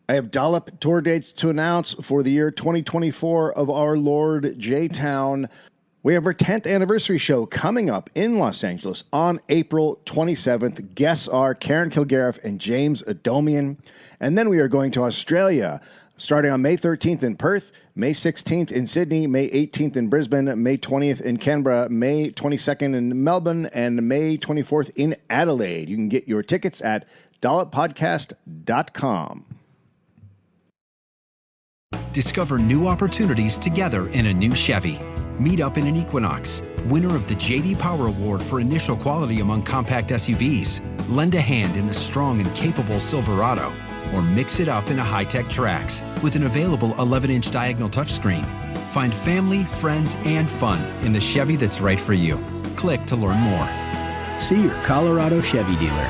I have Dollop tour dates to announce for the year 2024 of our Lord J-Town. We have our 10th anniversary show coming up in Los Angeles on April 27th. Guests are Karen Kilgariff and James Adomian. And then we are going to Australia, starting on May 13th in Perth, May 16th in Sydney, May 18th in Brisbane, May 20th in Canberra, May 22nd in Melbourne, and May 24th in Adelaide. You can get your tickets at dolloppodcast.com. Discover new opportunities together in a new Chevy. Meet up in an Equinox, winner of the J.D. Power Award for initial quality among compact SUVs. Lend a hand in the strong and capable Silverado, or mix it up in a high-tech Trax with an available 11-inch diagonal touchscreen. Find family, friends, and fun in the Chevy that's right for you. Click to learn more. See your Colorado Chevy dealer.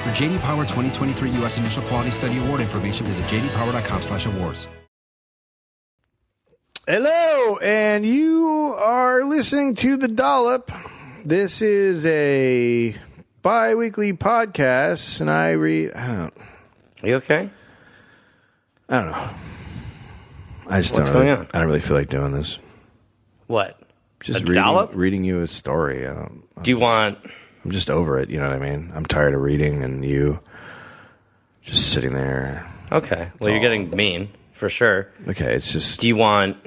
For J.D. Power 2023 U.S. Initial Quality Study Award information, visit jdpower.com/awards. Hello, and you are listening to The Dollop. This is a bi-weekly podcast, and I read... Are you okay? I don't know. What's going on? I don't really feel like doing this. What? Just a dollop? reading you a story. I'm just over it, you know what I mean? I'm tired of reading, and you just sitting there. Okay. Well, you're getting mean, for sure. Okay, it's just... Do you want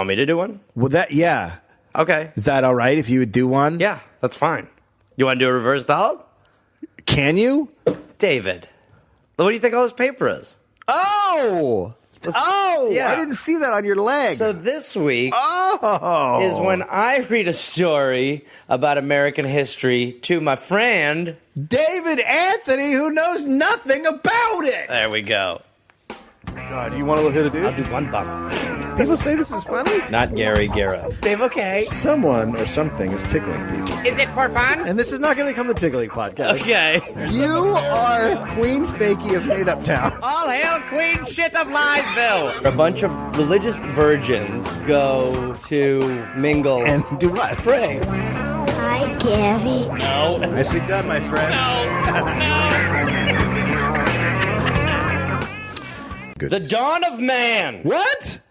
me to do one? Well, yeah. Okay. Is that all right if you would do one? Yeah, that's fine. You want to do a reverse dollop? Can you? David, what do you think all this paper is? Oh! Yeah. I didn't see that on your leg. So this week is when I read a story about American history to my friend... David Anthony, who knows nothing about it. There we go. God, you want to hit a dude? I'll do one bottle. People say this is funny. Not Gary Garrett. Dave, okay. Someone or something is tickling people. Is it for fun? And this is not going to become the Tickling Podcast. Okay. You are Queen Fakey of Made Up Town. All hail Queen Shit of Liesville. A bunch of religious virgins go to mingle. And do what? Pray. Hi, Gary. No. Nicely done, my friend. Good. The dawn of man. What?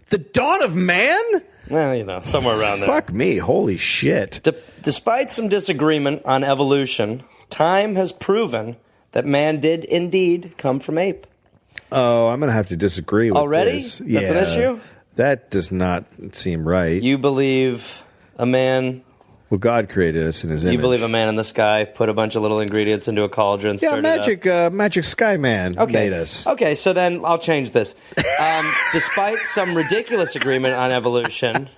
The dawn of man? Well, somewhere around there. Fuck me. Holy shit. Despite some disagreement on evolution, time has proven that man did indeed come from ape. Oh, I'm going to have to disagree with Already? this. That's an issue? That does not seem right. You believe a man... Well, God created us in His image. You believe a man in the sky put a bunch of little ingredients into a cauldron. Yeah, Magic Sky Man made us. Okay, so then I'll change this. Despite some ridiculous agreement on evolution,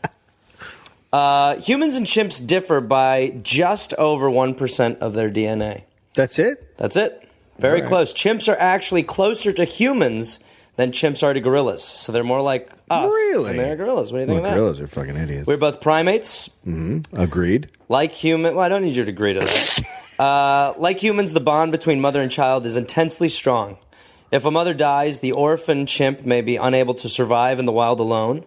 humans and chimps differ by just over 1% of their DNA. That's it? That's it. Very close. Chimps are actually closer to humans than chimps are to gorillas. So they're more like us. Really? And they're gorillas. What do you think of that? Gorillas are fucking idiots. We're both primates. Mm-hmm. Agreed. Like human... Well, I don't need you to agree to that. Like humans, the bond between mother and child is intensely strong. If a mother dies, the orphan chimp may be unable to survive in the wild alone.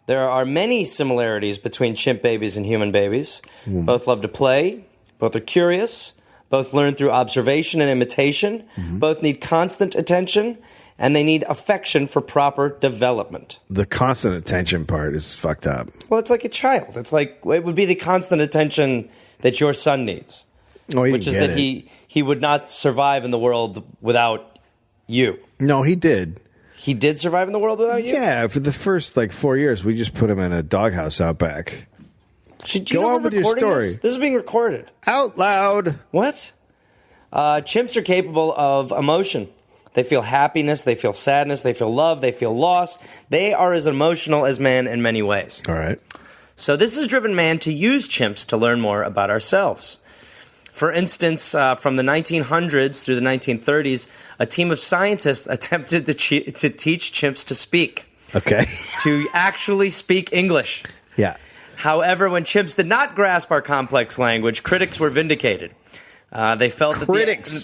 There are many similarities between chimp babies and human babies. Both love to play. Both are curious. Both learn through observation and imitation. Both need constant attention. And they need affection for proper development. The constant attention part is fucked up. Well, it's like a child. It would be the constant attention that your son needs. Which is that he would not survive in the world without you. No, he did. He did survive in the world without you? Yeah, for the first 4 years, we just put him in a doghouse out back. Go on with your story. This is being recorded. Out loud. What? Chimps are capable of emotion. They feel happiness, they feel sadness, they feel love, they feel loss. They are as emotional as man in many ways. All right. So this has driven man to use chimps to learn more about ourselves. For instance, from the 1900s through the 1930s, a team of scientists attempted to teach chimps to speak. Okay. To actually speak English. Yeah. However, when chimps did not grasp our complex language, critics were vindicated. They felt that critics.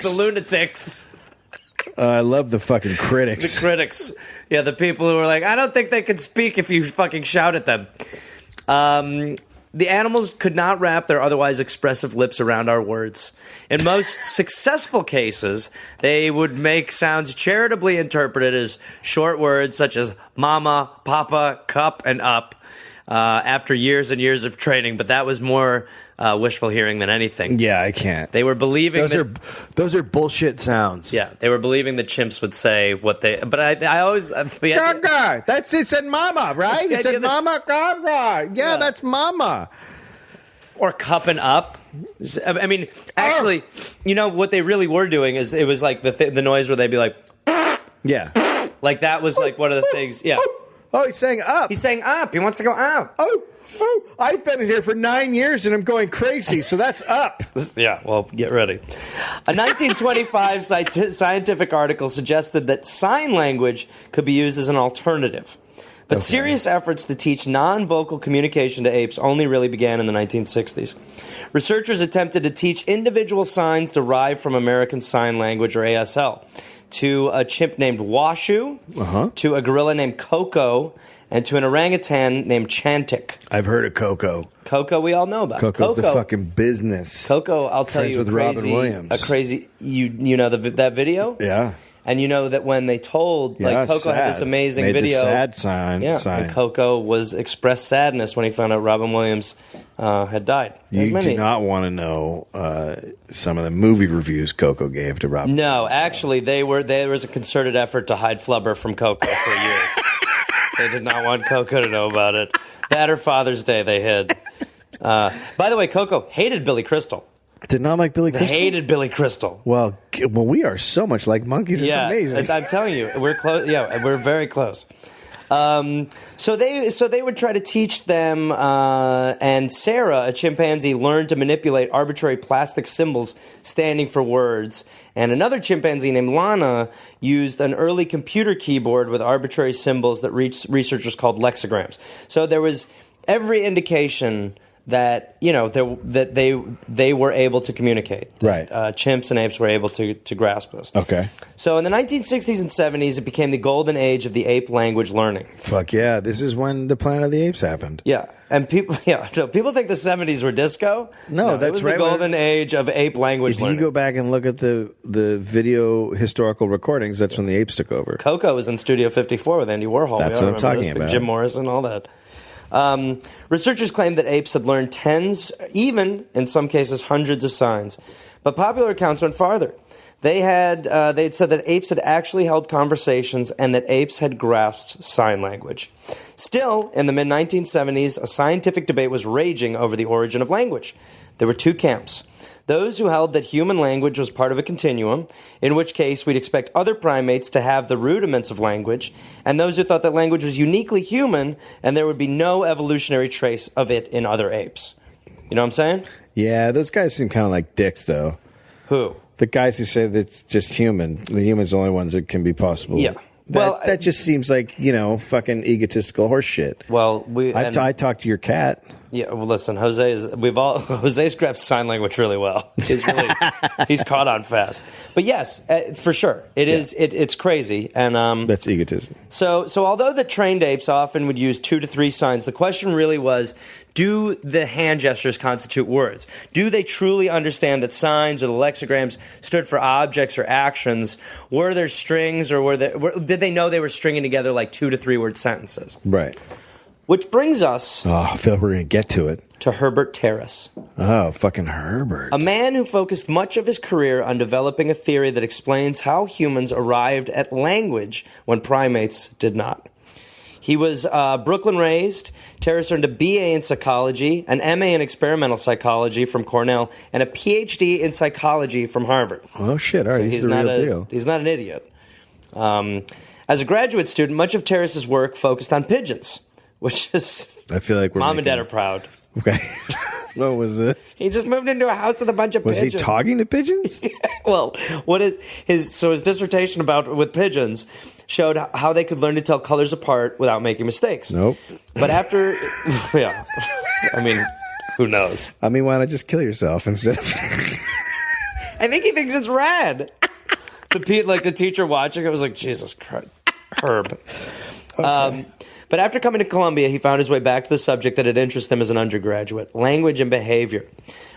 The lunatics. I love the fucking critics. The critics. Yeah, the people who were like, I don't think they can speak if you fucking shout at them. The animals could not wrap their otherwise expressive lips around our words. In most successful cases, they would make sounds charitably interpreted as short words such as mama, papa, cup, and up after years and years of training, but that was more wishful hearing than anything. Yeah, I can't. They were believing those are bullshit sounds. Yeah, they were believing that chimps would say what they. But I always. Gaga. That's it. Said mama, right? It said mama, gaga. Yeah, that's mama. Or cup and up. I mean, actually, you know what they really were doing is it was like the noise where they'd be like, yeah, like that was like one of the things. Yeah. Oh, he's saying up. He's saying up. He wants to go up. Oh, I've been in here for 9 years and I'm going crazy, so that's up. Yeah, well, get ready. A 1925 scientific article suggested that sign language could be used as an alternative. But serious efforts to teach non-vocal communication to apes only really began in the 1960s. Researchers attempted to teach individual signs derived from American Sign Language, or ASL, to a chimp named Washu, to a gorilla named Coco, and to an orangutan named Chantic. I've heard of Coco. Coco, we all know about. Coco's the fucking business. Coco, I'll tell you, with Robin Williams. A crazy. You know that video? Yeah. And you know that when they told, like, Coco had this amazing video. The sad sign. Yeah, and Coco expressed sadness when he found out Robin Williams had died. You do not want to know some of the movie reviews Coco gave to Robin. No, actually, there was a concerted effort to hide Flubber from Coco for years. They did not want Coco to know about it. That or Father's Day they hid. By the way, Coco hated Billy Crystal. Did not like Billy Crystal? Hated Billy Crystal. Well, we are so much like monkeys. It's amazing. I'm telling you, we're close. Yeah, we're very close. So they would try to teach them, and Sarah, a chimpanzee, learned to manipulate arbitrary plastic symbols standing for words. And another chimpanzee named Lana used an early computer keyboard with arbitrary symbols that researchers called lexicograms. So there was every indication that that they were able to communicate. Right. Chimps and apes were able to grasp this. Okay. So in the 1960s and 70s, it became the golden age of the ape language learning. Fuck yeah! This is when the Planet of the Apes happened. Yeah, and people think the 70s were disco. No, that's it was right. The golden age of ape language learning. If you go back and look at the video historical recordings, that's when the apes took over. Coco was in Studio 54 with Andy Warhol. That's what I'm talking about. Jim Morrison, all that. Researchers claimed that apes had learned tens, even in some cases hundreds of signs. But popular accounts went farther. They had said that apes had actually held conversations and that apes had grasped sign language. Still, in the mid-1970s, a scientific debate was raging over the origin of language. There were two camps. Those who held that human language was part of a continuum, in which case we'd expect other primates to have the rudiments of language, and those who thought that language was uniquely human and there would be no evolutionary trace of it in other apes. You know what I'm saying? Yeah, those guys seem kind of like dicks, though. Who? The guys who say that it's just human. The humans are the only ones that can be possible. Yeah. That just seems like, fucking egotistical horse shit. Well, I talked to your cat. Yeah, well, listen, Jose scraps sign language really well. He's caught on fast. But yes, for sure, it's crazy, and that's egotism. So although the trained apes often would use 2 to 3 signs, the question really was: do the hand gestures constitute words? Do they truly understand that signs or the lexicograms stood for objects or actions? Were there strings, or did they know they were stringing together like 2 to 3 word sentences? Right. Which brings us... Oh, I feel we're going to get to it. To Herbert Terrace. Oh, fucking Herbert. A man who focused much of his career on developing a theory that explains how humans arrived at language when primates did not. He was Brooklyn-raised. Terrace earned a BA in psychology, an MA in experimental psychology from Cornell, and a PhD in psychology from Harvard. Oh, shit. All right, he's the real deal. He's not an idiot. As a graduate student, much of Terrace's work focused on pigeons. Which is, I feel like mom and dad are proud. Okay. What was it? He just moved into a house with a bunch of pigeons. Was he talking to pigeons? Well, his dissertation with pigeons showed how they could learn to tell colors apart without making mistakes. Nope. But after, yeah, I mean, who knows? I mean, why not just kill yourself instead of... I think he thinks it's rad. The teacher watching it was like, Jesus Christ, Herb. Okay. But after coming to Columbia, he found his way back to the subject that had interested him as an undergraduate, language and behavior.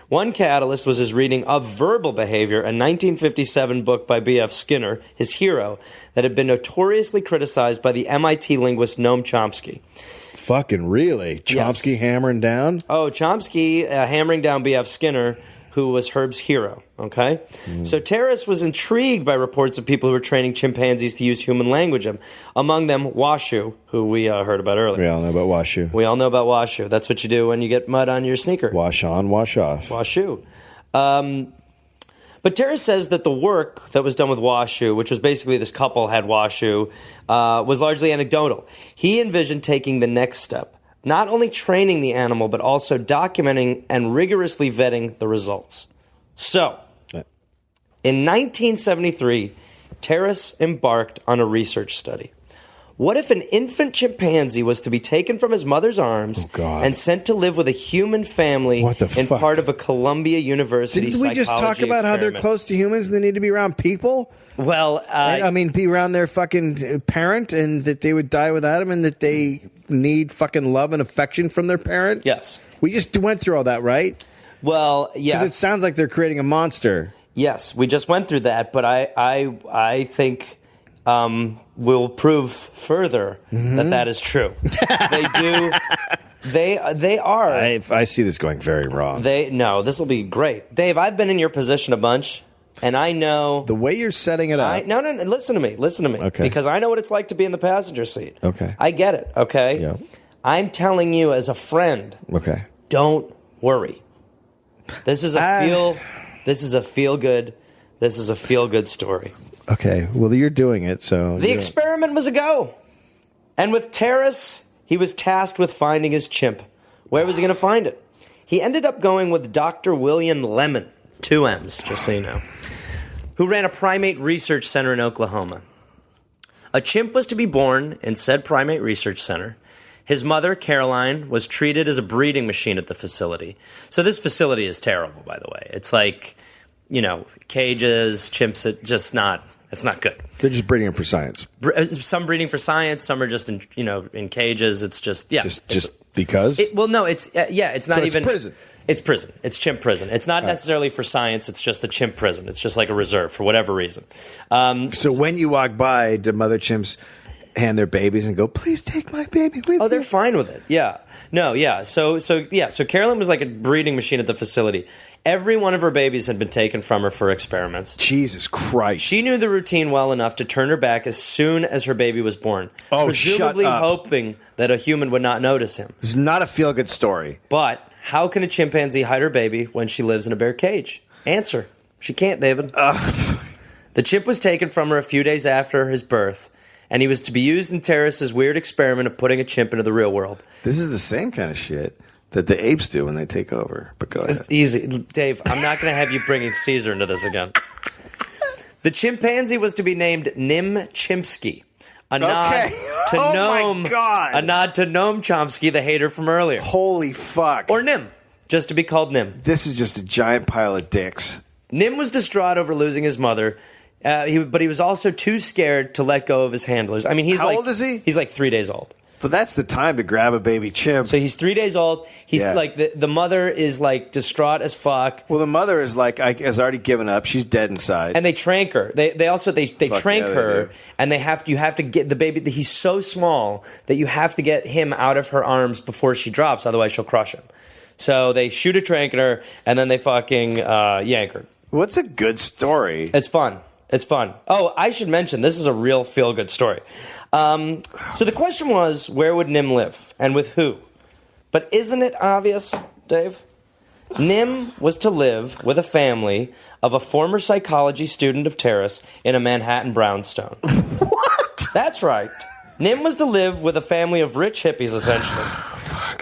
One catalyst was his reading of Verbal Behavior, a 1957 book by B.F. Skinner, his hero, that had been notoriously criticized by the MIT linguist Noam Chomsky. Fucking really? Chomsky hammering down? Oh, Chomsky hammering down B.F. Skinner, who was Herb's hero, okay? So Terrace was intrigued by reports of people who were training chimpanzees to use human language, among them Washu, who we heard about earlier. We all know about Washu. We all know about Washu. That's what you do when you get mud on your sneaker. Wash on, wash off. Washu. But Terrace says that the work that was done with Washu, which was basically this couple had Washu, was largely anecdotal. He envisioned taking the next step. Not only training the animal, but also documenting and rigorously vetting the results. So, in 1973, Terrace embarked on a research study. What if an infant chimpanzee was to be taken from his mother's arms and sent to live with a human family in part of a Columbia University Didn't we just talk about how they're close to humans and they need to be around people? Well, I mean, be around their fucking parent and that they would die without him and that they need fucking love and affection from their parent? Yes. We just went through all that, right? Well, yes. Because it sounds like they're creating a monster. Yes, we just went through that, but I think we'll prove further that is true. They do. They are. I see this going very wrong. No, this will be great, Dave. I've been in your position a bunch, and I know the way you're setting it up. No. Listen to me. Okay. Because I know what it's like to be in the passenger seat. Okay. I get it. Okay. Yeah. I'm telling you as a friend. Okay. Don't worry. This is a feel good. This is a feel good story. Okay, well, you're doing it, so... The experiment was a go. And with Terrace, he was tasked with finding his chimp. Where was he going to find it? He ended up going with Dr. William Lemon, 2 M's, just so you know, who ran a primate research center in Oklahoma. A chimp was to be born in said primate research center. His mother, Caroline, was treated as a breeding machine at the facility. So this facility is terrible, by the way. It's like, cages, chimps, it's not good. They're just breeding them for science. Some breeding for science, some are just in cages. It's just just because. It's not so even it's prison. It's prison. It's chimp prison. It's not necessarily for science. It's just the chimp prison. It's just like a reserve for whatever reason. So when you walk by, do mother chimps hand their babies and go, "Please take my baby with you"? Oh, they're fine with it. Yeah. No. Yeah. So Carolyn was like a breeding machine at the facility. Every one of her babies had been taken from her for experiments. Jesus Christ. She knew the routine well enough to turn her back as soon as her baby was born. Oh, presumably shut up. Hoping that a human would not notice him. This is not a feel-good story. But how can a chimpanzee hide her baby when she lives in a bear cage? Answer. She can't, David. The chimp was taken from her a few days after his birth, and he was to be used in Terrace's weird experiment of putting a chimp into the real world. This is the same kind of shit that the apes do when they take over. But go ahead. It's easy. Dave, I'm not going to have you bringing Caesar into this again. The chimpanzee was to be named Nim Chimpsky. A nod to Noam Chomsky, the hater from earlier. Holy fuck. Or Nim, just to be called Nim. This is just a giant pile of dicks. Nim was distraught over losing his mother, but he was also too scared to let go of his handlers. I mean, How old is he? He's like 3 days old. But that's the time to grab a baby chimp. So he's 3 days old. He's like the mother is like distraught as fuck. Well, the mother is like has already given up. She's dead inside. And they trank her. They also trank her, and you have to get the baby. He's so small that you have to get him out of her arms before she drops. Otherwise, she'll crush him. So they shoot a trank in her, and then they fucking yank her. What's a good story? It's fun. It's fun. Oh, I should mention, this is a real feel-good story. So the question was, where would Nim live, and with who? But isn't it obvious, Dave? Nim was to live with a family of a former psychology student of Terrace in a Manhattan brownstone. What? That's right. Nim was to live with a family of rich hippies, essentially.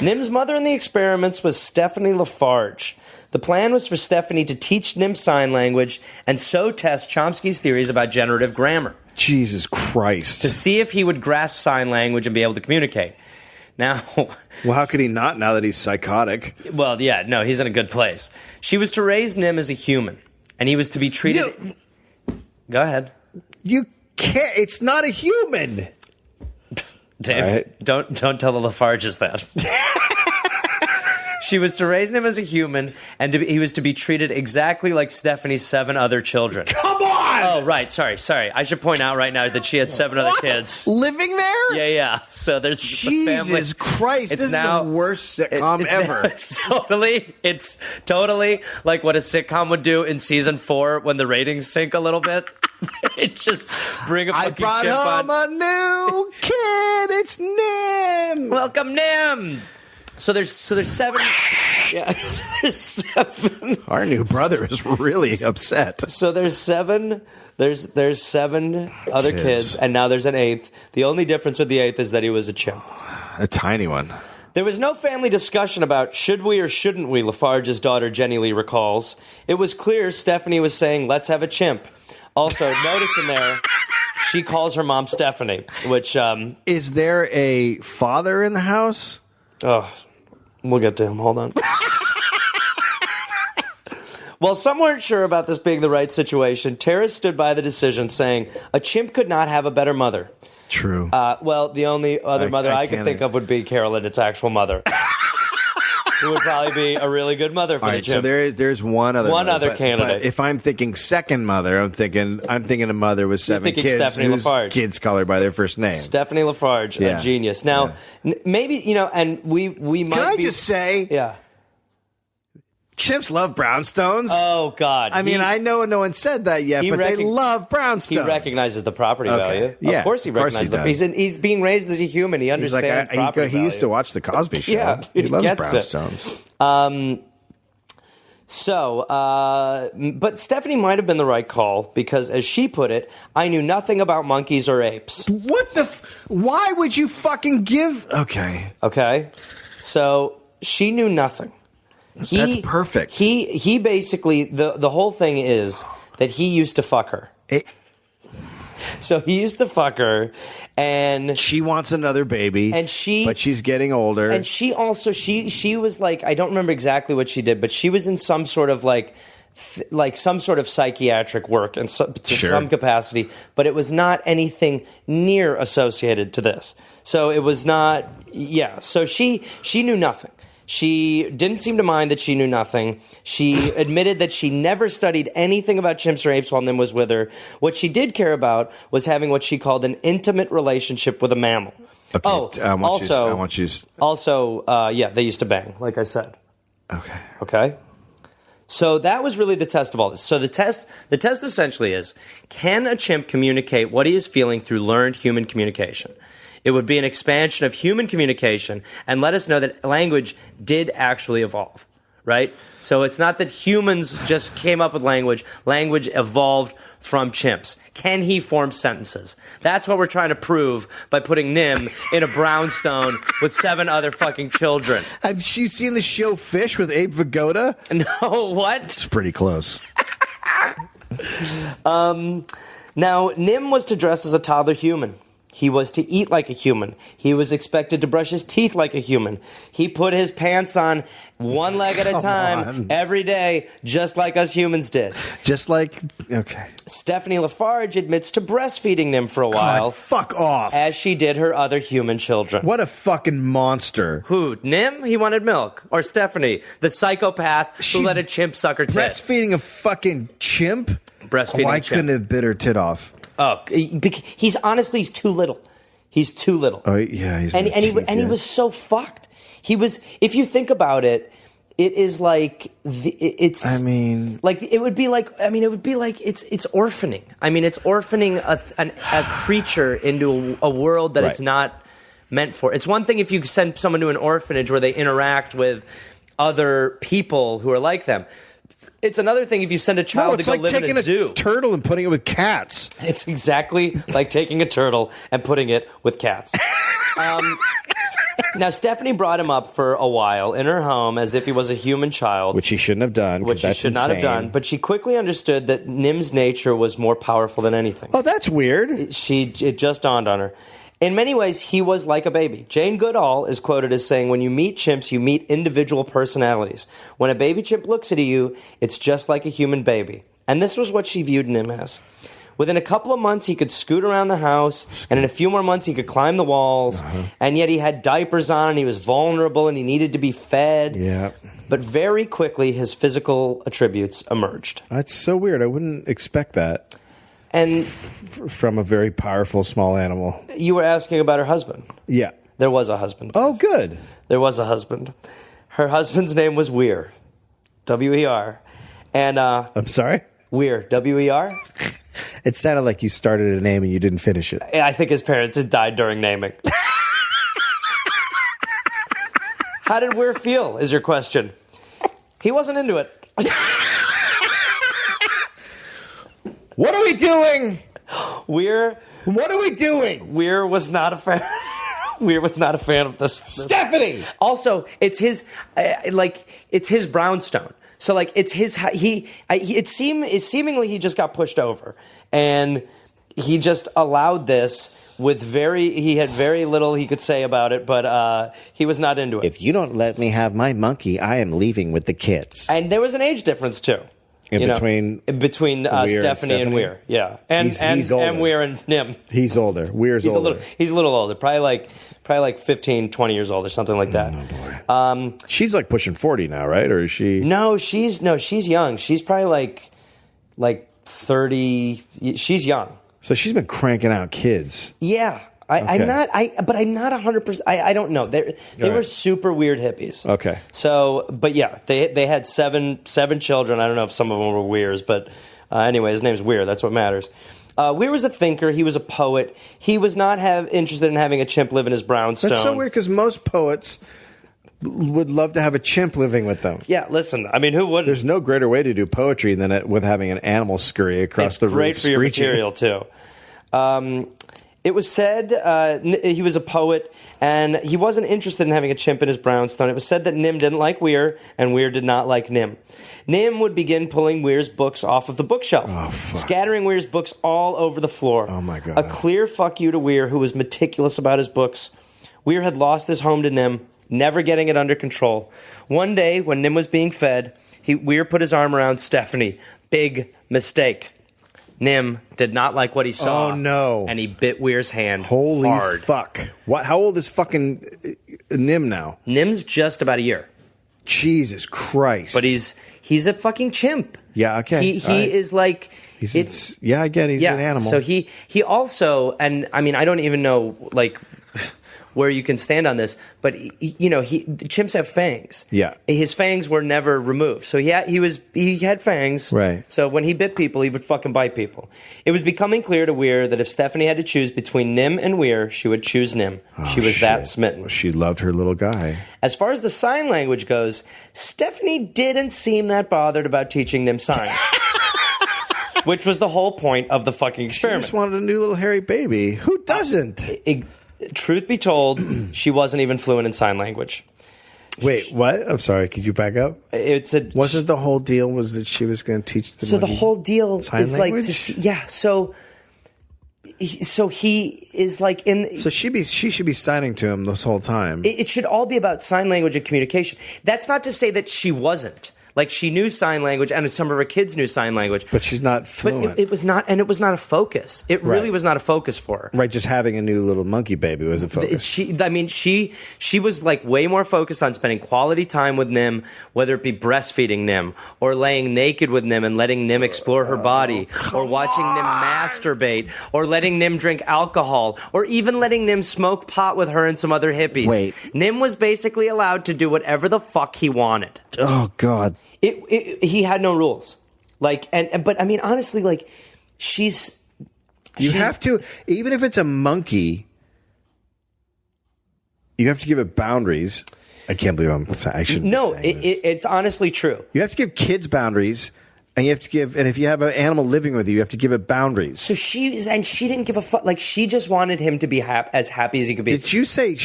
Nim's mother in the experiments was Stephanie Lafarge. The plan was for Stephanie to teach Nim sign language and so test Chomsky's theories about generative grammar. Jesus Christ. To see if he would grasp sign language and be able to communicate. Now... Well, how could he not now that he's psychotic? Well, yeah, no, he's in a good place. She was to raise Nim as a human, and he was to be treated... Go ahead. You can't... It's not a human! Dave, right. don't tell the Lafarges that. She was to raise him as a human, and he was to be treated exactly like Stephanie's 7 other children. Come on! Oh, right. Sorry. I should point out right now that she had 7 other kids. Living there? Yeah. So there's a family. Jesus Christ! This is the worst sitcom ever. It's totally like what a sitcom would do in season 4 when the ratings sink a little bit. It just bring a fucking I brought chimp home on. a new kid. It's Nim. Welcome, Nim. So there's 7. Yeah, so there's 7. Our new brother is really upset. So there's 7. There's 7 other kids, and now there's an 8th. The only difference with the 8th is that he was a chimp. A tiny one. There was no family discussion about should we or shouldn't we, Lafarge's daughter Jenny Lee recalls. It was clear Stephanie was saying, let's have a chimp. Also, notice in there, she calls her mom Stephanie, which... Is there a father in the house? Oh, we'll get to him. Hold on. While some weren't sure about this being the right situation, Tara stood by the decision, saying, a chimp could not have a better mother. True. Well, the only other mother I could think of would be Carolyn, its actual mother. Who would probably be a really good mother for All the right, chimp. so there's one other candidate. But if I'm thinking second mother, I'm thinking a mother with 7 thinking kids Stephanie whose Lafarge. kids call her by their first name. Stephanie Lafarge, Yeah. a genius. Now, maybe, and we might Can I be... just say, Yeah. chimps love brownstones. Oh, God. I mean, I know no one said that yet, but they love brownstones. He recognizes the property value. Yeah, of course he of course recognizes he them. does. He's being raised as a human. He He's like, understands property he used to value. watch the Cosby Show. Yeah, he dude, loves gets it. brownstones. But Stephanie might have been the right call because, as she put it, I knew nothing about monkeys or apes. What the? Why would you fucking give? Okay. So she knew nothing. That's perfect. He basically, the whole thing is that he used to fuck her. So he used to fuck her, and she wants another baby, but she's getting older. And she also she was like, I don't remember exactly what she did, but she was in some sort of like some sort of psychiatric work to some capacity, but it was not anything near associated to this. So it was not. Yeah. So she knew nothing. She didn't seem to mind that she knew nothing. She admitted that she never studied anything about chimps or apes while Nim was with her. What she did care about was having what she called an intimate relationship with a mammal. Okay. They used to bang, like I said. Okay. So that was really the test of all this. So the test essentially is, can a chimp communicate what he is feeling through learned human communication? It would be an expansion of human communication and let us know that language did actually evolve, right? So it's not that humans just came up with language. Language evolved from chimps. Can he form sentences? That's what we're trying to prove by putting Nim in a brownstone with 7 other fucking children. Have you seen the show Fish with Abe Vigoda? No, what? It's pretty close. Now, Nim was to dress as a toddler human. He was to eat like a human. He was expected to brush his teeth like a human. He put his pants on one leg at a time every day, just like us humans did. Okay. Stephanie Lafarge admits to breastfeeding Nim for a while. God, fuck off. As she did her other human children. What a fucking monster. Who? Nim? He wanted milk. Or Stephanie, the psychopath who let a chimp suck her tit. Breastfeeding a fucking chimp? Breastfeeding I a chimp. couldn't have bit her tit off. Oh, he's too little. He's too little. Oh yeah, he's he was so fucked. He was. If you think about it, it is like it's. I mean, like it would be like. I mean, it would be like it's orphaning. I mean, it's orphaning a creature into a world that it's not meant for. It's one thing if you send someone to an orphanage where they interact with other people who are like them. It's another thing if you send a child to go live in a zoo. It's like taking a turtle and putting it with cats. It's exactly like taking a turtle and putting it with cats. Now, Stephanie brought him up for a while in her home as if he was a human child. Which he shouldn't have done. Which he should not have done. But she quickly understood that Nim's nature was more powerful than anything. Oh, that's weird. It just dawned on her. In many ways, he was like a baby. Jane Goodall is quoted as saying, when you meet chimps, you meet individual personalities. When a baby chimp looks at you, it's just like a human baby. And this was what she viewed Nim as. Within a couple of months, he could scoot around the house, and in a few more months, he could climb the walls. And yet he had diapers on, and he was vulnerable, and he needed to be fed. Yeah. But very quickly, his physical attributes emerged. That's so weird. I wouldn't expect that And from a very powerful small animal. you were asking about her husband. Yeah. There was a husband. Oh, good. There was a husband. Her husband's name was Weir. W-E-R. And I'm sorry? Weir. W-E-R? It sounded like you started a name and you didn't finish it. I think his parents had died during naming. How did Weir feel, is your question? He wasn't into it. What are we doing? Weir What are we doing? Weir was not a fan. Weir was not a fan of this. Stephanie! Also, it's his it's his brownstone. So like it's his seemingly he just got pushed over, and he just allowed this with he had very little he could say about it, but he was not into it. If you don't let me have my monkey, I am leaving with the kids. And there was an age difference too. Between Stephanie and Weir, yeah, and he's older. and Weir and Nim. He's older. Weir's older. He's a little older, probably like 15, 20 years old or something like that. Oh, boy. She's like pushing 40 now, right? Or is she? No, she's young. She's probably like 30. She's young. So she's been cranking out kids. Yeah. Okay. I'm not 100%. I don't know. They were right. super weird hippies. Okay. So, but yeah, they had seven children. I don't know if some of them were Weirs, but anyway, his name's Weir. That's what matters. Weir was a thinker. He was a poet. He was not interested in having a chimp live in his brownstone. That's so weird because most poets would love to have a chimp living with them. Yeah, listen. I mean, who wouldn't? There's no greater way to do poetry than with having an animal scurry across the roof. Great for your screeching. material too. It was said he was a poet, and he wasn't interested in having a chimp in his brownstone. It was said that Nim didn't like Weir, and Weir did not like Nim. Nim would begin pulling Weir's books off of the bookshelf, scattering Weir's books all over the floor. Oh, my God. A clear fuck you to Weir, who was meticulous about his books. Weir had lost his home to Nim, never getting it under control. One day, when Nim was being fed, Weir put his arm around Stephanie. Big mistake. Nim did not like what he saw. Oh, no. And he bit Weir's hand Holy hard. fuck. What? How old is fucking Nim now? Nim's just about a year. Jesus Christ. But he's a fucking chimp. Yeah, okay. He is like... Yeah, I get it. He's an animal. So he also... And, I mean, I don't even know, like... where you can stand on this, but the chimps have fangs. Yeah, his fangs were never removed, so he had fangs. Right. So when he bit people, he would fucking bite people. It was becoming clear to Weir that if Stephanie had to choose between Nim and Weir, she would choose Nim. She was that smitten. She loved her little guy. As far as the sign language goes, Stephanie didn't seem that bothered about teaching Nim sign. Which was the whole point of the fucking experiment. She just wanted a new little hairy baby. Who doesn't? Truth be told, she wasn't even fluent in sign language. Wait, what? I'm sorry. Could you back up? Wasn't the whole deal was that she was going to teach the So the whole deal sign is language? like to see, yeah. So he is like in. So she should be signing to him this whole time. It should all be about sign language and communication. That's not to say that she wasn't. Like, she knew sign language, and some of her kids knew sign language. But she's not fluent. But it was not a focus. It really was not a focus for her. Right, just having a new little monkey baby was a focus. She was like way more focused on spending quality time with Nim, whether it be breastfeeding Nim, or laying naked with Nim and letting Nim explore her body, or watching Nim masturbate, or letting Nim drink alcohol, or even letting Nim smoke pot with her and some other hippies. Wait. Nim was basically allowed to do whatever the fuck he wanted. Oh, God. He had no rules. But I mean, honestly, like, you have to, even if it's a monkey, you have to give it boundaries. I can't believe I shouldn't. No, be saying this. it's honestly true. You have to give kids boundaries, and if you have an animal living with you, you have to give it boundaries. So she didn't give a fuck. Like, she just wanted him to be as happy as he could be. Did you say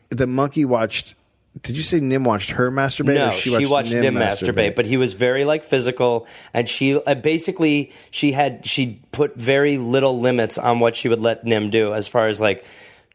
the monkey watched? Did you say Nim watched her masturbate? No, or she watched Nim masturbate, but he was very like physical, and she basically she put very little limits on what she would let Nim do, as far as like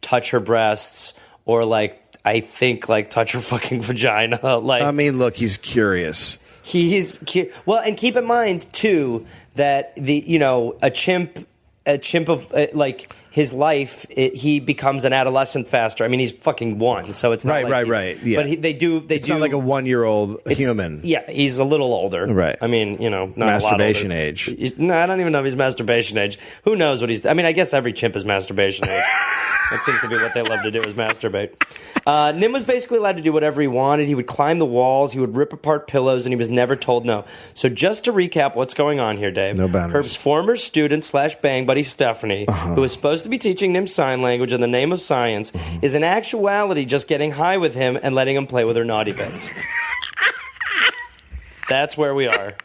touch her breasts or like I think like touch her fucking vagina. Like, I mean, look, he's curious. He's cute. Well, and keep in mind too that a chimp of like his life, he becomes an adolescent faster. I mean, he's fucking 1, so it's not right. Yeah. But they do. It's not like a 1-year-old human. Yeah, he's a little older. Right. I mean, not masturbation a lot older. age. No, I don't even know if he's masturbation age. Who knows what he's? I mean, I guess every chimp is masturbation age. That seems to be what they love to do is masturbate. Nim was basically allowed to do whatever he wanted. He would climb the walls. He would rip apart pillows, and he was never told no. So just to recap what's going on here, Dave. No boundaries. Herb's former student / bang buddy Stephanie, who was supposed to be teaching Nim sign language in the name of science, is in actuality just getting high with him and letting him play with her naughty bits. That's where we are.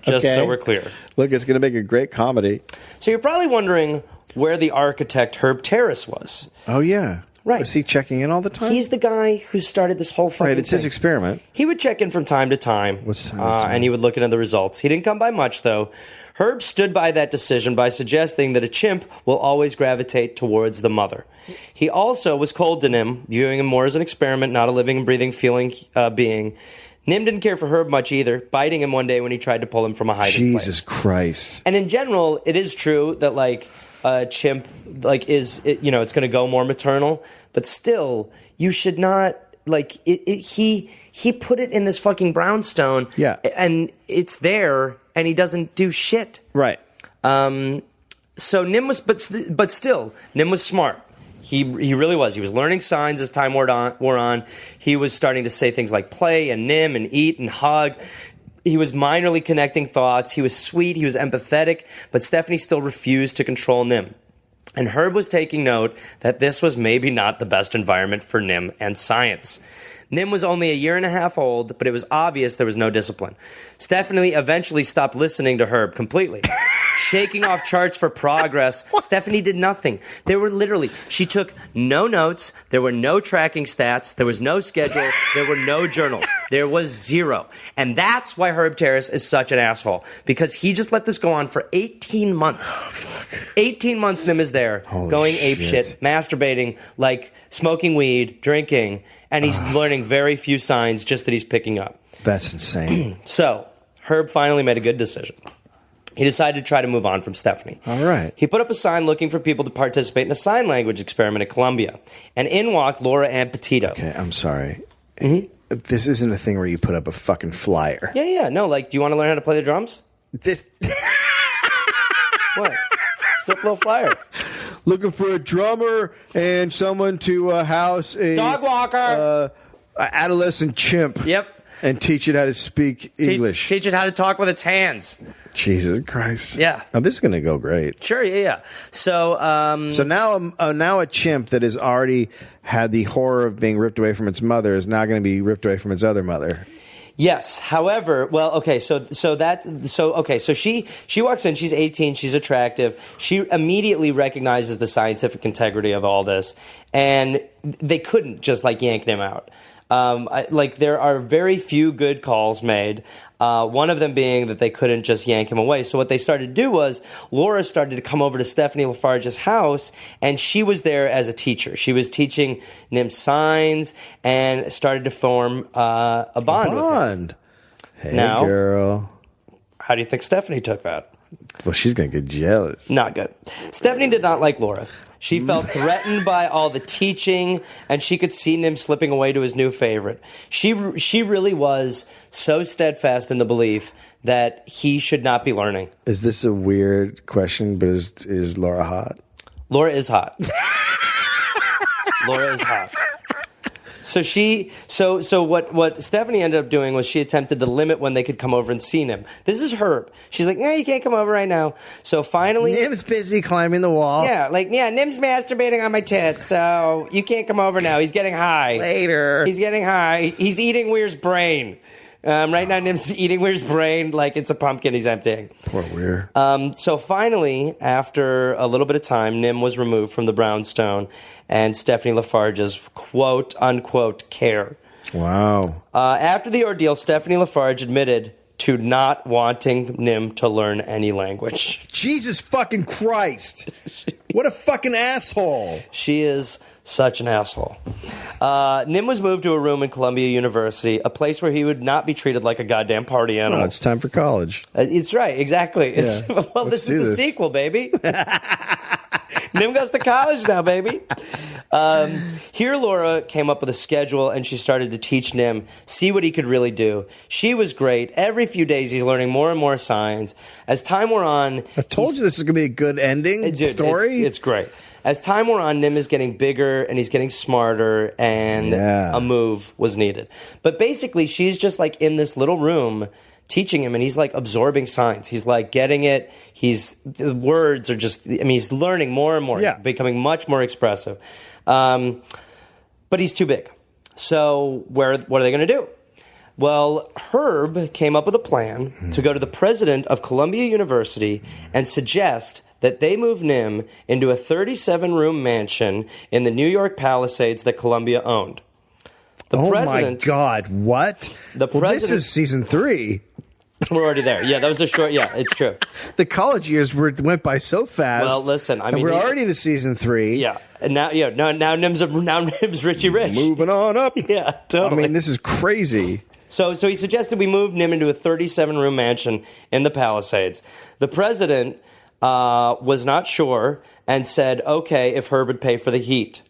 Just so we're clear. Look, it's going to make a great comedy. So you're probably wondering where the architect Herb Terrace was. Oh, yeah. Right. Was he checking in all the time? He's the guy who started this whole fucking Right, it's his thing. experiment. He would check in from time to time, and he would look into the results. He didn't come by much, though. Herb stood by that decision by suggesting that a chimp will always gravitate towards the mother. He also was cold to Nim, viewing him more as an experiment, not a living and breathing being. Nim didn't care for Herb much either, biting him one day when he tried to pull him from a hiding place. Jesus Christ. And in general, it is true that, like, a chimp, like, it's going to go more maternal, but still, you should not, like, he put it in this fucking brownstone, and it's there, and he doesn't do shit. Right. So Nim was, but still, Nim was smart. He really was. He was learning signs as time wore on. He was starting to say things like play and Nim and eat and hug. He was minorly connecting thoughts. He was sweet. He was empathetic. But Stephanie still refused to control Nim. And Herb was taking note that this was maybe not the best environment for Nim and science. Nim was only a year and a half old, but it was obvious there was no discipline. Stephanie eventually stopped listening to Herb completely. Shaking off charts for progress, Stephanie did nothing. She took no notes, there were no tracking stats, there was no schedule, there were no journals. There was zero. And that's why Herb Terrace is such an asshole, because he just let this go on for 18 months. 18 months Nim is there, going apeshit, masturbating, like smoking weed, drinking, and he's learning very few signs just that he's picking up. That's insane. So, Herb finally made a good decision. He decided to try to move on from Stephanie. All right. He put up a sign looking for people to participate in a sign language experiment at Columbia. And in walked Laura Ann Petito. Okay, I'm sorry. This isn't a thing where you put up a fucking flyer. Yeah. No, like, do you want to learn how to play the drums? This. What? Slip little flyer. Looking for a drummer and someone to house a dog walker, adolescent chimp. Yep. And teach it how to speak English. Teach it how to talk with its hands. Jesus Christ. Yeah. Now this is going to go great. Sure, yeah. So now a chimp that has already had the horror of being ripped away from its mother is now going to be ripped away from its other mother. Yes. However, well, okay. So she walks in. She's 18. She's attractive. She immediately recognizes the scientific integrity of all this, and they couldn't just like yank him out. There are very few good calls made. One of them being that they couldn't just yank him away. So what they started to do was Laura started to come over to Stephanie Lafarge's house, and she was there as a teacher. She was teaching Nim signs and started to form a bond with him. Hey, now, girl. How do you think Stephanie took that? Well, she's going to get jealous. Not good. Stephanie did not like Laura. She felt threatened by all the teaching, and she could see Nim slipping away to his new favorite. She really was so steadfast in the belief that he should not be learning. Is this a weird question, but is Laura hot? Laura is hot. Laura is hot. So what Stephanie ended up doing was she attempted to limit when they could come over and see Nim. This is Herb. She's like, you can't come over right now. So finally, Nim's busy climbing the wall. Nim's masturbating on my tits, so you can't come over now. He's getting high. Later. He's getting high. He's eating Weir's brain. Right now, Nim's eating Weir's brain like it's a pumpkin he's emptying. Poor Weir. So finally, after a little bit of time, Nim was removed from the brownstone and Stephanie Lafarge's quote-unquote care. Wow. After the ordeal, Stephanie Lafarge admitted to not wanting Nim to learn any language. Jesus fucking Christ. What a fucking asshole. She is such an asshole. Nim was moved to a room in Columbia University, a place where he would not be treated like a goddamn party animal. Oh, it's time for college. It's right, exactly. Well, this is the sequel, baby. Nim goes to college now, baby. Here, Laura came up with a schedule, and she started to teach Nim, see what he could really do. She was great. Every few days, he's learning more and more signs. As time wore on... I told you this is going to be a good ending story. It's great. As time wore on, Nim is getting bigger, and he's getting smarter, and a move was needed. But basically, she's just like in this little room teaching him, and he's like absorbing signs. He's like getting it. The words are just, he's learning more and more. Yeah. He's becoming much more expressive. But he's too big. So what are they going to do? Well, Herb came up with a plan to go to the president of Columbia University and suggest that they move Nim into a 37-room mansion in the New York Palisades that Columbia owned. My God, what? This is season 3. We're already there. Yeah, that was a short... Yeah, it's true. The college years went by so fast. Well, listen, we're already into season 3. Yeah, and now Nim's Richie Rich. Moving on up. Yeah, totally. This is crazy. So he suggested we move Nim into a 37-room mansion in the Palisades. The president was not sure and said, okay, if Herb would pay for the heat.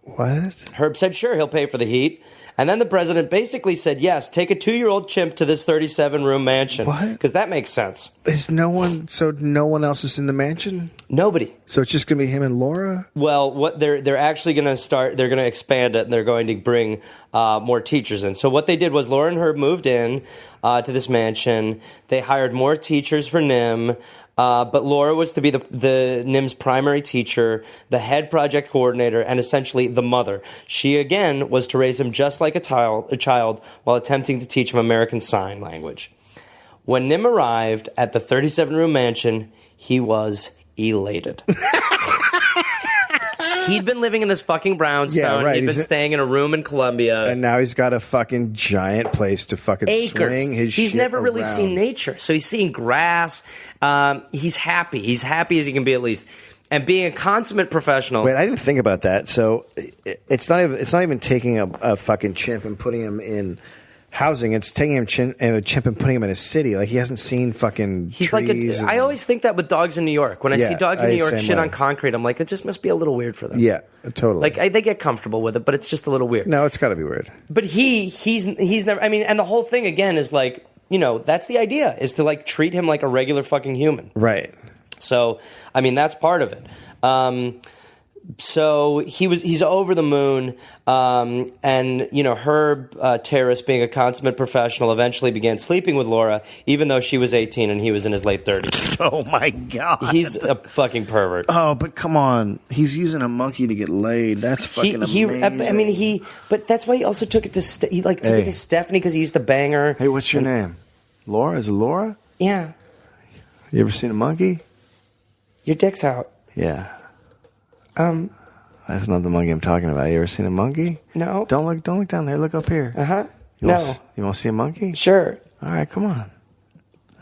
What? Herb said, sure, he'll pay for the heat. And then the president basically said, yes, take a 2-year-old chimp to this 37-room mansion. What? Because that makes sense. No one else is in the mansion? Nobody. So it's just going to be him and Laura? Well, what they're actually going to start, they're going to expand it, and they're going to bring more teachers in. So what they did was Laura and Herb moved in to this mansion. They hired more teachers for Nim. But Laura was to be the Nim's primary teacher, the head project coordinator, and essentially the mother. She, again, was to raise him just like a child while attempting to teach him American Sign Language. When Nim arrived at the 37-room mansion, he was elated. He'd been living in this fucking brownstone. Yeah, right. He'd been staying in a room in Columbia. And now he's got a fucking giant place to fucking swing his shit He's never really around. seen nature. So he's seeing grass. He's happy. He's happy as he can be, at least. And being a consummate professional. Wait, I didn't think about that. So it's not even taking a fucking chimp and putting him in housing. It's taking a chimp and putting him in a city. Like, he hasn't seen fucking trees. I always think that with dogs in New York. When I see dogs in New York shit on concrete, I'm like, it just must be a little weird for them. Yeah, totally. Like, they get comfortable with it, but it's just a little weird. No, it's got to be weird. But he's never. And the whole thing again is like, that's the idea, is to like treat him like a regular fucking human. Right. So, that's part of it. So he's over the moon, and Herb Terrace, being a consummate professional, eventually began sleeping with Laura, even though she was 18 and he was in his late 30s. Oh my God, he's a fucking pervert. Oh, but come on, he's using a monkey to get laid. That's fucking amazing. But that's why he also took it to took it to Stephanie, because he used to bang her. Hey, what's your name? Laura? Is it Laura? Yeah. You ever seen a monkey? Your dick's out. Yeah. That's not the monkey I'm talking about. You ever seen a monkey? No. Don't look down there. Look up here. Uh-huh. You want to see a monkey? Sure. All right, come on.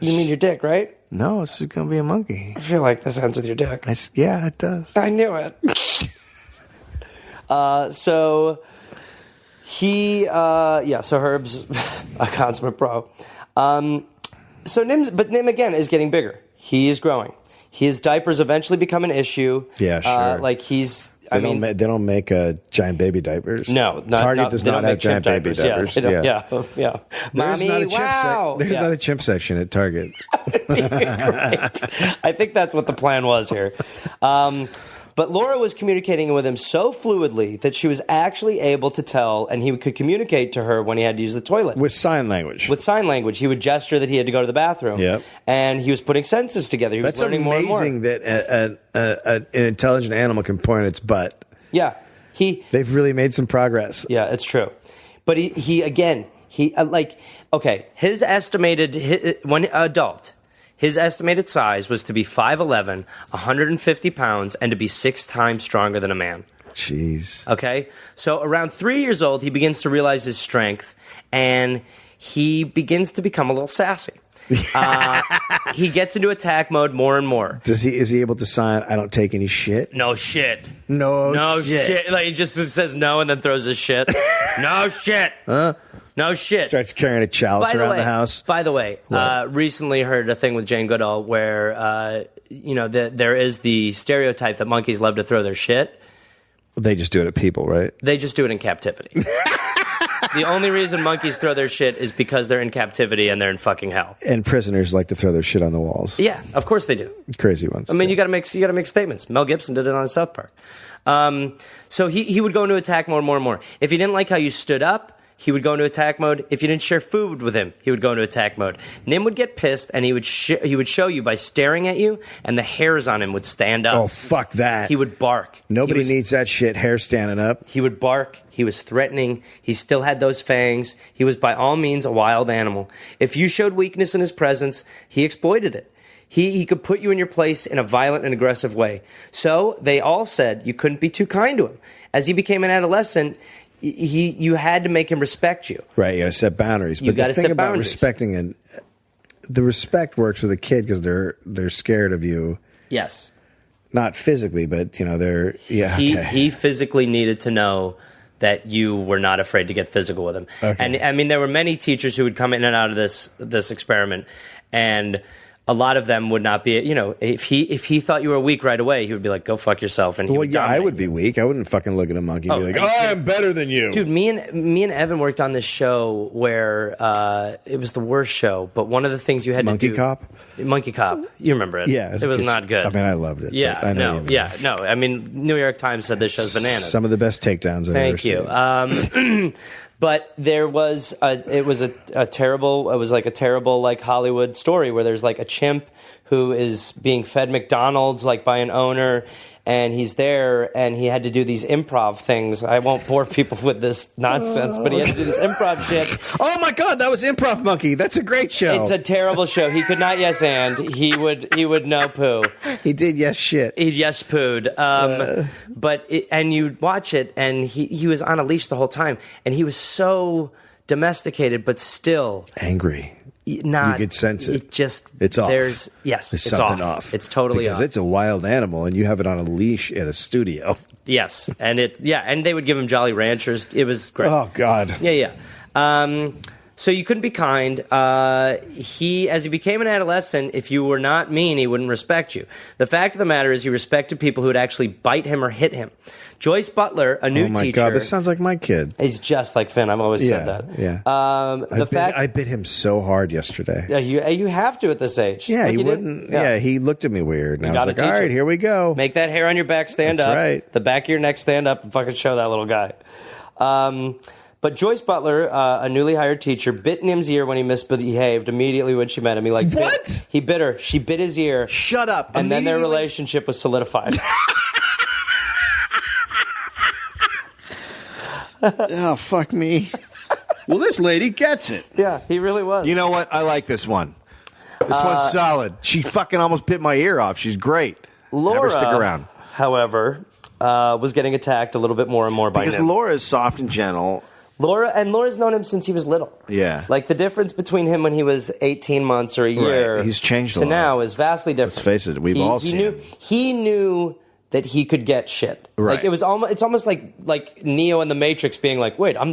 You mean your dick, right? No, it's going to be a monkey. I feel like this ends with your dick. Yeah, it does. I knew it. So Herb's a consummate pro. Nim again is getting bigger. He is growing. His diapers eventually become an issue. Yeah, sure. They don't make giant baby diapers. No, Target does not have giant baby diapers. Yeah. There's not a chimp section at Target. I think that's what the plan was here. But Laura was communicating with him so fluidly that she was actually able to tell, and he could communicate to her when he had to use the toilet. With sign language. He would gesture that he had to go to the bathroom. Yep. And he was putting sentences together. He was learning more and more. That's amazing that an intelligent animal can point its butt. Yeah. They've really made some progress. Yeah, it's true. But his estimated, when adult, his estimated size was to be 5'11", 150 pounds, and to be 6 times stronger than a man. Jeez. Okay? So around 3 years old, he begins to realize his strength, and he begins to become a little sassy. He gets into attack mode more and more. Is he able to sign, I don't take any shit? No shit. No shit. Like, he just says no and then throws his shit. No shit. No shit. Starts carrying a chalice around the house. By the way, recently heard a thing with Jane Goodall where, there is the stereotype that monkeys love to throw their shit. They just do it at people, right? They just do it in captivity. The only reason monkeys throw their shit is because they're in captivity and they're in fucking hell. And prisoners like to throw their shit on the walls. Yeah, of course they do. Crazy ones. I mean, you got to make statements. Mel Gibson did it on South Park. So he would go into attack mode more and more. If he didn't like how you stood up, he would go into attack mode. If you didn't share food with him, he would go into attack mode. Nim would get pissed, and he would show you by staring at you, and the hairs on him would stand up. Oh, fuck that. He would bark. Nobody needs that shit, hair standing up. He would bark. He was threatening. He still had those fangs. He was by all means a wild animal. If you showed weakness in his presence, he exploited it. He could put you in your place in a violent and aggressive way. So they all said you couldn't be too kind to him. As he became an adolescent, you had to make him respect you. Right, you got to set boundaries. But the thing about respecting the respect works with a kid because they're scared of you. Yes. Not physically, but they're He physically needed to know that you were not afraid to get physical with him. Okay. And I mean, there were many teachers who would come in and out of this experiment, and a lot of them would not be, if he thought you were weak right away, he would be like, go fuck yourself. And I would be weak. I wouldn't fucking look at a monkey and be like, I'm better than you. Dude, me and Evan worked on this show where it was the worst show, but one of the things you had Monkey to do... Cop? Monkey Cop. You remember it. Yeah. It was not good. I mean, I loved it. Yeah, no. I mean, New York Times said this show's bananas. Some of the best takedowns I've ever seen. Thank you. But there was it was a terrible like Hollywood story where there's like a chimp who is being fed McDonald's like by an owner, and he's there and he had to do these improv things. I won't bore people with this nonsense, but he had to do this improv shit. Oh my God, that was Improv Monkey. That's a great show. It's a terrible show. He could not yes and. He would no poo. He did yes shit. He yes pooed. And you'd watch it, and he was on a leash the whole time, and he was so domesticated, but still angry. You could sense it. It's off. There's something off. It's totally because off. It's a wild animal, and you have it on a leash in a studio. Yes, and they would give him Jolly Ranchers. It was great. Oh God. Yeah. So you couldn't be kind. As he became an adolescent, if you were not mean, he wouldn't respect you. The fact of the matter is he respected people who would actually bite him or hit him. Joyce Butler, a new teacher. Oh my God, this sounds like my kid. He's just like Finn. I've always said that. Yeah. I bit him so hard yesterday. You have to at this age. Yeah, he wouldn't. Yeah, he looked at me weird. And I was like, all right, here we go. Make that hair on your back stand up. That's right. The back of your neck stand up and fucking show that little guy. But Joyce Butler, a newly hired teacher, bit Nim's ear when he misbehaved immediately when she met him. He bit her. She bit his ear. Shut up. And then their relationship was solidified. Oh, fuck me. Well, this lady gets it. Yeah, he really was. You know what? I like this one. This one's solid. She fucking almost bit my ear off. She's great. Laura, have her stick around. However, was getting attacked a little bit more and more by Nim. Because Laura is soft and gentle. Laura's known him since he was little. Yeah. Like the difference between him when he was 18 months or a year. Right. He's changed a to lot. now is vastly different. Let's face it, we've all seen him. He knew that he could get shit. Right. Like it's almost like Neo in the Matrix being like, wait, I'm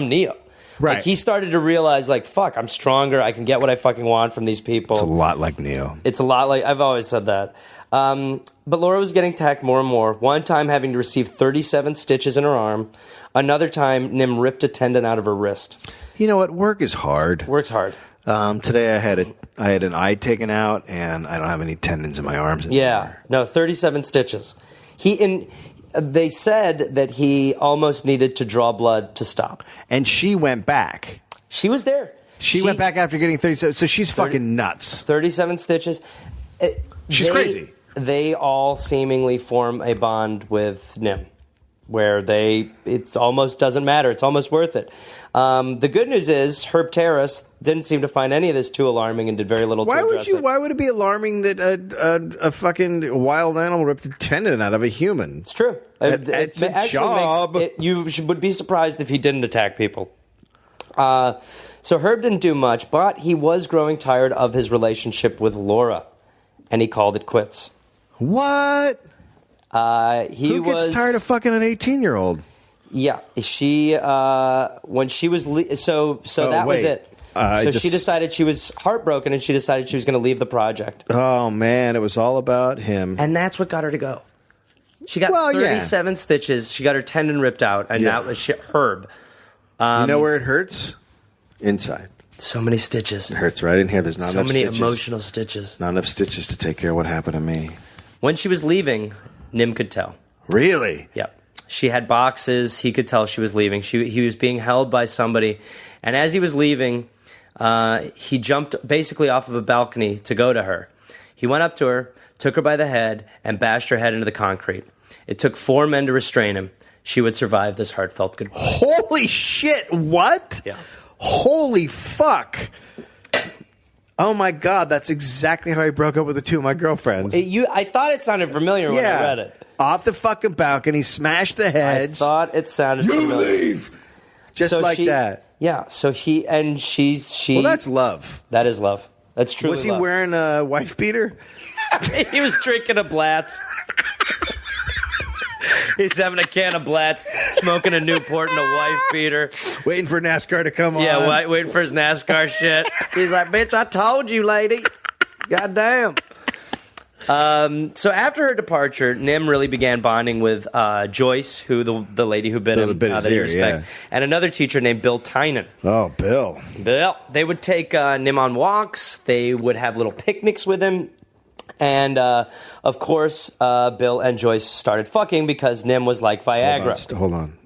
Neo. Right. Like he started to realize like, fuck, I'm stronger. I can get what I fucking want from these people. It's a lot like Neo. It's a lot like, I've always said that. But Laura was getting attacked more and more. One time having to receive 37 stitches in her arm. Another time, Nim ripped a tendon out of her wrist. You know what? Work is hard. Work's hard. Today I had an eye taken out, and I don't have any tendons in my arms anymore. Yeah. No, 37 stitches. They said that he almost needed to draw blood to stop. And she went back. She was there. She went back after getting 37. So she's fucking nuts. 37 stitches. She's crazy. They all seemingly form a bond with Nim, where it almost doesn't matter. It's almost worth it. The good news is Herb Terrace didn't seem to find any of this too alarming and did very little to address it. Why would it be alarming that a fucking wild animal ripped a tendon out of a human? It's true. It's a job. You would be surprised if he didn't attack people. So Herb didn't do much, but he was growing tired of his relationship with Laura, and he called it quits. What? Who gets tired of fucking an 18-year-old? Yeah, she when she was that was it. She decided she was heartbroken, and she decided she was going to leave the project. Oh man, it was all about him, and that's what got her to go. She got 37 stitches. She got her tendon ripped out, and now Herb. You know where it hurts? Inside. So many stitches. It hurts right in here. There's not enough stitches. So many emotional stitches. Not enough stitches to take care of what happened to me. When she was leaving, Nim could tell. Really? Yep. She had boxes. He could tell she was leaving. He was being held by somebody. And as he was leaving, he jumped basically off of a balcony to go to her. He went up to her, took her by the head, and bashed her head into the concrete. It took 4 men to restrain him. She would survive this heartfelt goodbye. Holy shit, what? Yeah. Holy fuck. Oh my God, that's exactly how I broke up with the 2 of my girlfriends. I thought it sounded familiar when I read it. Off the fucking balcony, smashed the heads. I thought it sounded familiar. You leave! Just so like that. Yeah, so she. Well, that's love. That is love. That's truly love. Was he love. wearing a wife beater? He was drinking a Blatz. He's having a can of Blatz, smoking a Newport and a wife beater. Waiting for NASCAR to come on. Yeah, waiting for his NASCAR shit. He's like, bitch, I told you, lady. Goddamn. So after her departure, Nim really began bonding with Joyce, who the lady who bit him, that he respect, and another teacher named Bill Tynan. Oh, Bill. They would take Nim on walks. They would have little picnics with him. And, of course, Bill and Joyce started fucking because Nim was like Viagra. Hold on.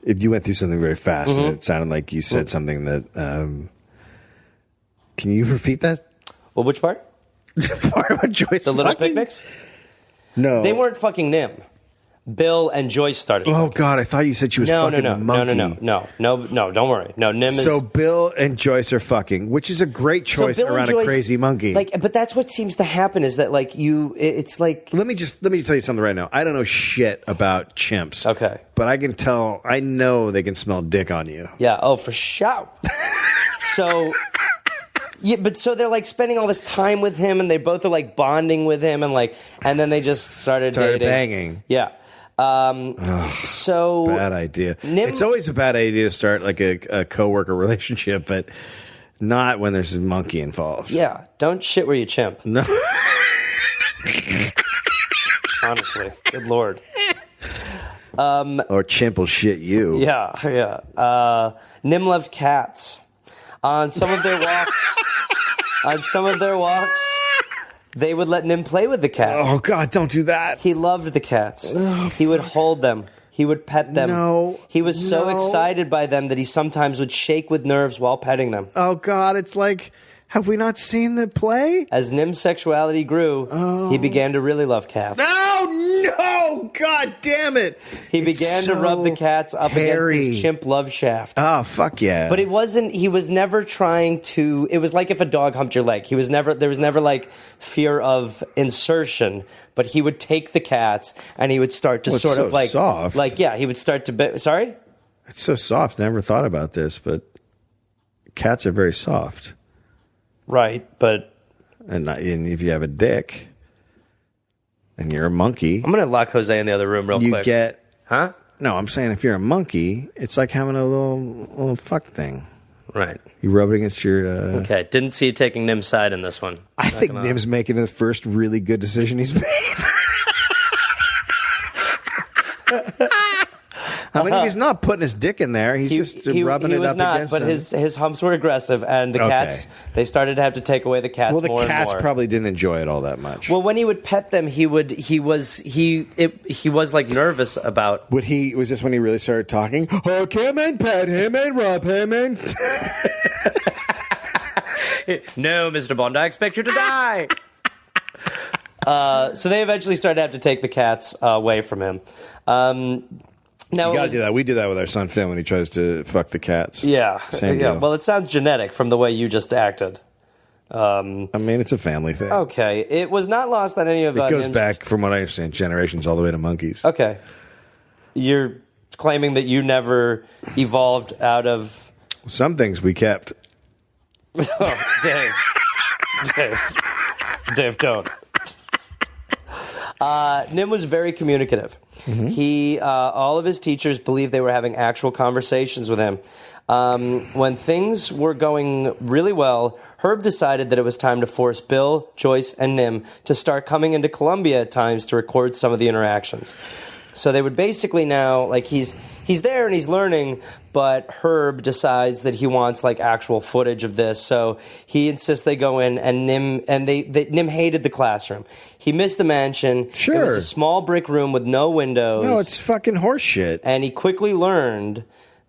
If you went through something very fast, and it sounded like you said something that... can you repeat that? Well, which part? Part about Joyce The little picnics? No. They weren't fucking Nim. Bill and Joyce started fucking. Oh, God, I thought you said she was fucking a monkey. No, don't worry. No, Nim is... So Bill and Joyce are fucking, which is a great choice around a crazy monkey. But that's what seems to happen is that, like, it's like... Let me tell you something right now. I don't know shit about chimps. Okay. But I know they can smell dick on you. Yeah, for sure. So... Yeah, but so they're like spending all this time with him, and they both are like bonding with him, and then they just started dating. Banging. Yeah. So bad idea. It's always a bad idea to start like a coworker relationship, but not when there's a monkey involved. Yeah. Don't shit where you chimp. No. Honestly, good Lord. Or chimp will shit you. Yeah. Nim loved cats. On some of their walks, they would let Nim play with the cat. Oh, God, don't do that. He loved the cats. He would hold them. He would pet them. No. He was so excited by them that he sometimes would shake with nerves while petting them. Oh, God, it's like, have we not seen the play? As Nim's sexuality grew, he began to really love cats. No, God damn it. He began to rub the cats up against his chimp love shaft. Oh, fuck yeah. But he was never trying to, it was like if a dog humped your leg. There was never like fear of insertion, but he would take the cats and he would start to sort of like, soft. Like, yeah, he would start to, sorry? It's so soft. Never thought about this, but cats are very soft. Right, but... And if you have a dick... And you're a monkey. I'm going to lock Jose in the other room real quick. You get... Huh? No, I'm saying if you're a monkey, it's like having a little fuck thing. Right. You rub it against your... Okay, didn't see you taking Nim's side in this one. I think Nim's making the first really good decision he's made. I mean, he's not putting his dick in there. He's just rubbing it up against him. But his humps were aggressive, and the cats, they started to have to take away the cats more and more. Well, the cats probably didn't enjoy it all that much. Well, when he would pet them, he was like nervous about... Was this when he really started talking? Oh, come and pet him and rub him and... No, Mr. Bond, I expect you to die. So they eventually started to have to take the cats away from him. Now, you gotta do that. We do that with our son Finn when he tries to fuck the cats. Yeah. Same deal. Well, it sounds genetic from the way you just acted. I mean, it's a family thing. Okay. It was not lost on any of it goes back, from what I understand, generations all the way to monkeys. Okay. You're claiming that you never evolved out of... Some things we kept. Oh, Dave, don't. Nim was very communicative. Mm-hmm. All of his teachers believed they were having actual conversations with him. When things were going really well, Herb decided that it was time to force Bill, Joyce, and Nim to start coming into Columbia at times to record some of the interactions. So they would basically now, like, he's there and he's learning, but Herb decides that he wants, like, actual footage of this. So he insists they go in, and Nim hated the classroom. He missed the mansion. Sure. It was a small brick room with no windows. No, it's fucking horseshit. And he quickly learned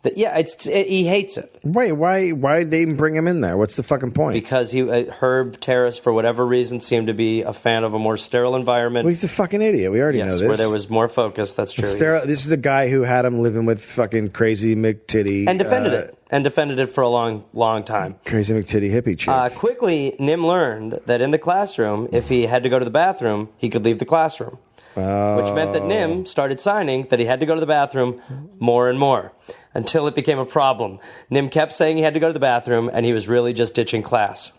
that, he hates it. Wait, why did they even bring him in there? What's the fucking point? Because Herb Terrace, for whatever reason, seemed to be a fan of a more sterile environment. Well, he's a fucking idiot. We already know this. Where there was more focus. That's true. This is the guy who had him living with fucking crazy McTitty. And defended it. And defended it for a long, long time. Crazy McTitty hippie chick. Quickly, Nim learned that in the classroom, if he had to go to the bathroom, he could leave the classroom. Which meant that Nim started signing that he had to go to the bathroom more and more, until it became a problem. Nim kept saying he had to go to the bathroom, and he was really just ditching class.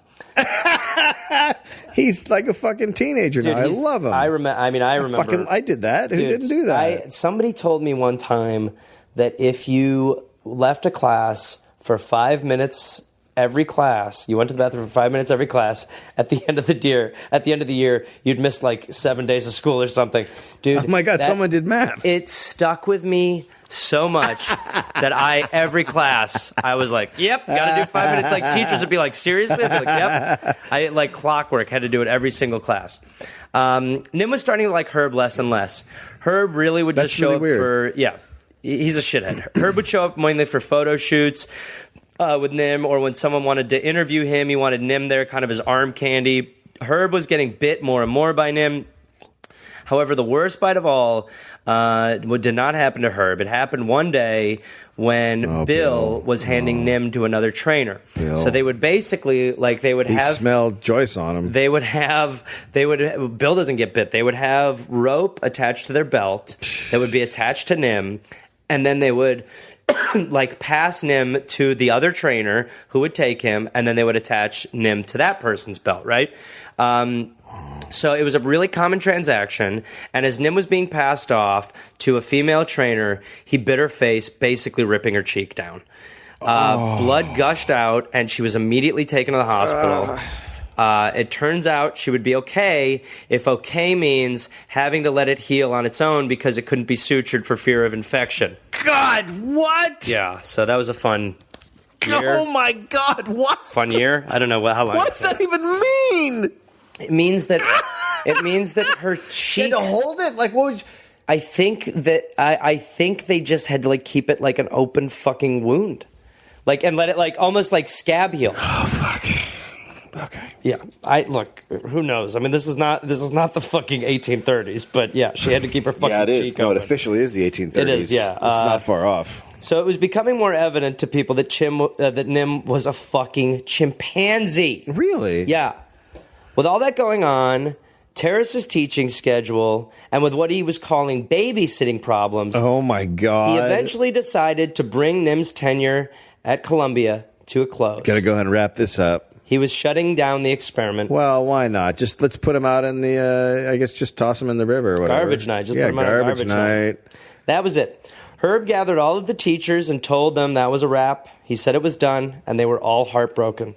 He's like a fucking teenager now. I love him. I remember. I did that. Who didn't do that? Somebody told me one time that if you left a class for 5 minutes every class, you went to the bathroom for 5 minutes every class, at the end of the year, you'd miss like 7 days of school or something. Dude, oh my God, someone did math. It stuck with me so much that every class, I was like, yep, gotta do 5 minutes. Like, teachers would be like, seriously? I'd be like, yep. I, like clockwork, had to do it every single class. Nim was starting to like Herb less and less. Herb really would just show up for, he's a shithead. Herb would show up mainly for photo shoots with Nim, or when someone wanted to interview him, he wanted Nim there, kind of his arm candy. Herb was getting bit more and more by Nim. However, the worst bite of all did not happen to Herb. It happened one day when Bill was handing Nim to another trainer. So they would basically, he smelled Joyce on him. Bill doesn't get bit. They would have rope attached to their belt that would be attached to Nim, and then they would pass Nim to the other trainer who would take him, and then they would attach Nim to that person's belt, right? So it was a really common transaction, and as Nim was being passed off to a female trainer, he bit her face, basically ripping her cheek down. Blood gushed out, and she was immediately taken to the hospital. It turns out she would be okay if okay means having to let it heal on its own because it couldn't be sutured for fear of infection. God, what? Yeah, so that was a fun year. Oh my God, what? Fun year? I don't know how long. What does that even mean? It means that her cheek. She had to hold it? Like, what would you... I think they just had to keep it like an open fucking wound. And let it almost scab heal. Oh fuck. Okay. Yeah. Who knows? I mean, this is not the fucking 1830s, but yeah, she had to keep her fucking cheek it is. No, open. it officially is the 1830s. It is, yeah. It's not far off. So it was becoming more evident to people that Nim was a fucking chimpanzee. Really? Yeah. With all that going on, Terrace's teaching schedule, and with what he was calling babysitting problems, oh my God, he eventually decided to bring Nim's tenure at Columbia to a close. Got to go ahead and wrap this up. He was shutting down the experiment. Well, why not? Let's put him out in the, just toss him in the river or whatever. Garbage night. Just put him out garbage night. That was it. Herb gathered all of the teachers and told them that was a wrap. He said it was done, and they were all heartbroken.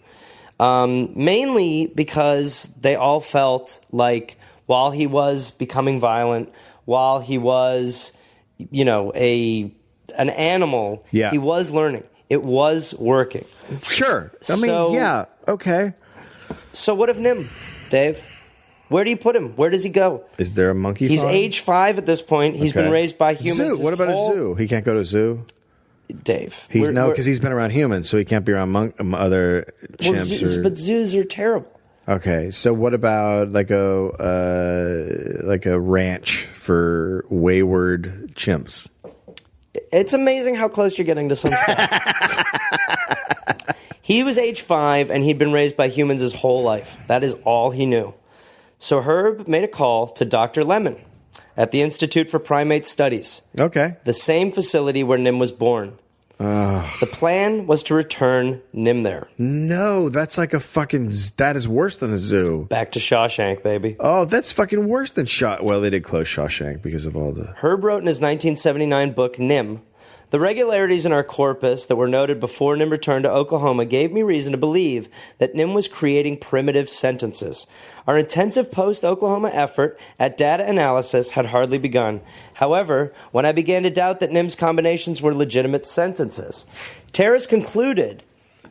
Mainly because they all felt like while he was becoming violent, while he was, an animal, he was learning. It was working. Sure. I mean, yeah. Okay. So what of Nim, Dave? Where do you put him? Where does he go? Is there a monkey He's farm? age 5 at this point. He's been raised by humans. Zoo. What about a zoo? He can't go to a zoo? Dave. Because he's been around humans, so he can't be around other chimps. But zoos are terrible. Okay, so what about like a ranch for wayward chimps? It's amazing how close you're getting to some stuff. He was age 5, and he'd been raised by humans his whole life. That is all he knew. So Herb made a call to Dr. Lemon. at the Institute for Primate Studies, Okay. the same facility where Nim was born. The plan was to return Nim there. No, that's like that is worse than a zoo. Back to Shawshank, baby. Oh, that's fucking worse than Well, they did close Shawshank because of all the... Herb wrote in his 1979 book, Nim, "The regularities in our corpus that were noted before Nim returned to Oklahoma gave me reason to believe that Nim was creating primitive sentences. Our intensive post-Oklahoma effort at data analysis had hardly begun. However, when I began to doubt that Nim's combinations were legitimate sentences, Terrace concluded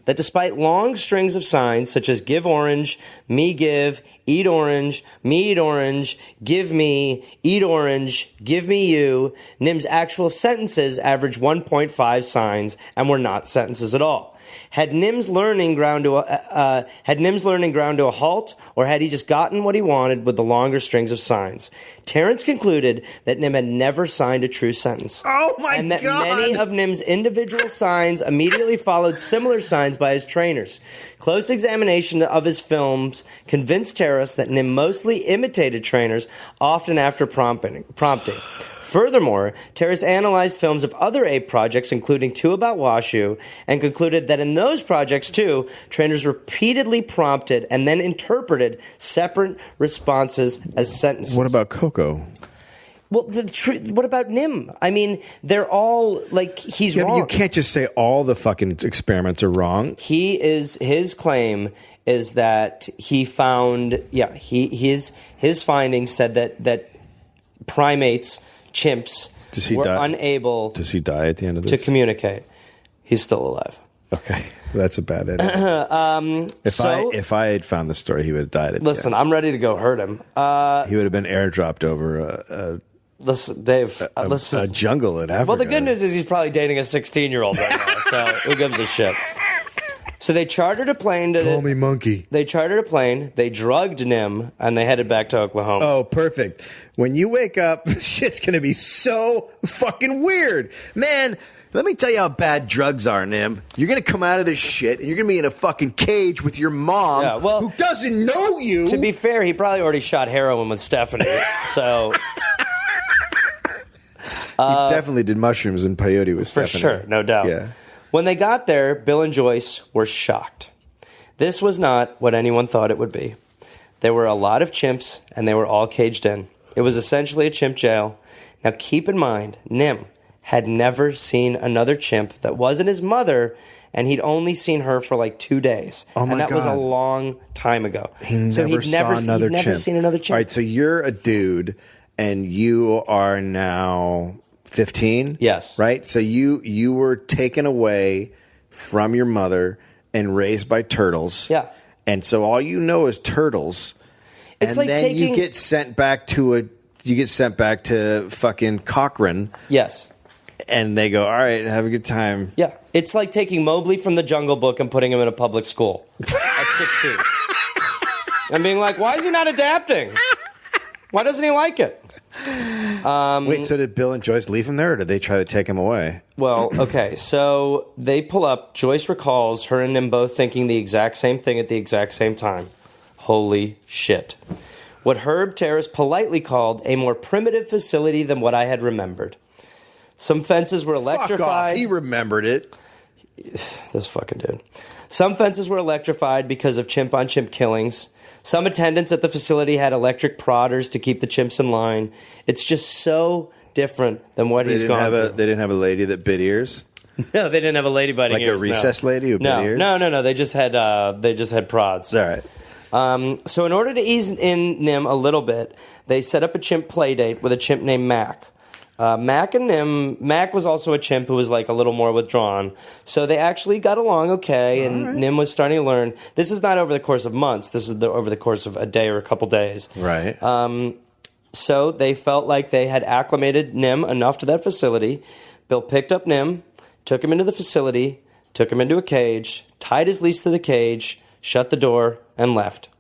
that despite long strings of signs such as give orange, me give, eat orange, me eat orange, give me, eat orange, give me you, Nim's actual sentences averaged 1.5 signs and were not sentences at all. Had Nim's learning ground to a halt, or had he just gotten what he wanted with the longer strings of signs? Terrence concluded that Nim had never signed a true sentence. Oh my God! And that many of Nim's individual signs immediately followed similar signs by his trainers. Close examination of his films convinced Terrace that Nim mostly imitated trainers, often after prompting. Furthermore, Terrace analyzed films of other ape projects, including two about Washoe, and concluded that in those projects, too, trainers repeatedly prompted and then interpreted separate responses as sentences. What about Coco? Well, what about Nim? I mean, they're all, like, he's wrong. But you can't just say all the fucking experiments are wrong. His claim is that he found, his findings said that primates, chimps, were unable Does he die at the end of this? to communicate. He's still alive. Okay. That's a bad ending. If I had found the story, he would have died at the end. I'm ready to go hurt him. He would have been airdropped over Listen, Dave, a jungle in Africa. Well, the good news is he's probably dating a 16-year-old right now, so who gives a shit? So they chartered a plane Call me monkey. They chartered a plane, they drugged Nim, and they headed back to Oklahoma. Oh, perfect. When you wake up, shit's going to be so fucking weird. Man, let me tell you how bad drugs are, Nim. You're going to come out of this shit, and you're going to be in a fucking cage with your mom, who doesn't know you. To be fair, he probably already shot heroin with Stephanie, so... He definitely did mushrooms and peyote with Stephanie. For sure, no doubt. Yeah. When they got there, Bill and Joyce were shocked. This was not what anyone thought it would be. There were a lot of chimps, and they were all caged in. It was essentially a chimp jail. Now, keep in mind, Nim had never seen another chimp that wasn't his mother, and he'd only seen her for like 2 days. Oh, my God. And that was a long time ago. He'd never seen another chimp. All right, so you're a dude, and you are now 15? Yes. Right? So you were taken away from your mother and raised by turtles. Yeah. And so all you know is turtles. It's and like then you get sent back to fucking Cochrane. Yes. And they go, all right, have a good time. Yeah. It's like taking Mowgli from the Jungle Book and putting him in a public school at 16. And being like, why is he not adapting? Why doesn't he like it? Wait, so did Bill and Joyce leave him there, or did they try to take him away? Well, okay, so they pull up. Joyce recalls her and Nim both thinking the exact same thing at the exact same time. Holy shit. What Herb Terrace politely called a more primitive facility than what I had remembered. Some fences were electrified. Fuck off. He remembered it. This fucking dude. Some fences were electrified because of chimp-on-chimp killings. Some attendants at the facility had electric prodders to keep the chimps in line. It's just so different than what he's gone through. They didn't have a lady that bit ears? No, they didn't have a lady biting ears. Like a recess lady who bit ears? No. They just had prods. All right. So in order to ease in Nim a little bit, they set up a chimp play date with a chimp named Mac. Mac was also a chimp who was like a little more withdrawn. So they actually got along okay, and right. Nim was starting to learn. This is not over the course of months. This is over the course of a day or a couple days. Right. So they felt like they had acclimated Nim enough to that facility. Bill picked up Nim, took him into the facility, took him into a cage, tied his leash to the cage, shut the door, and left.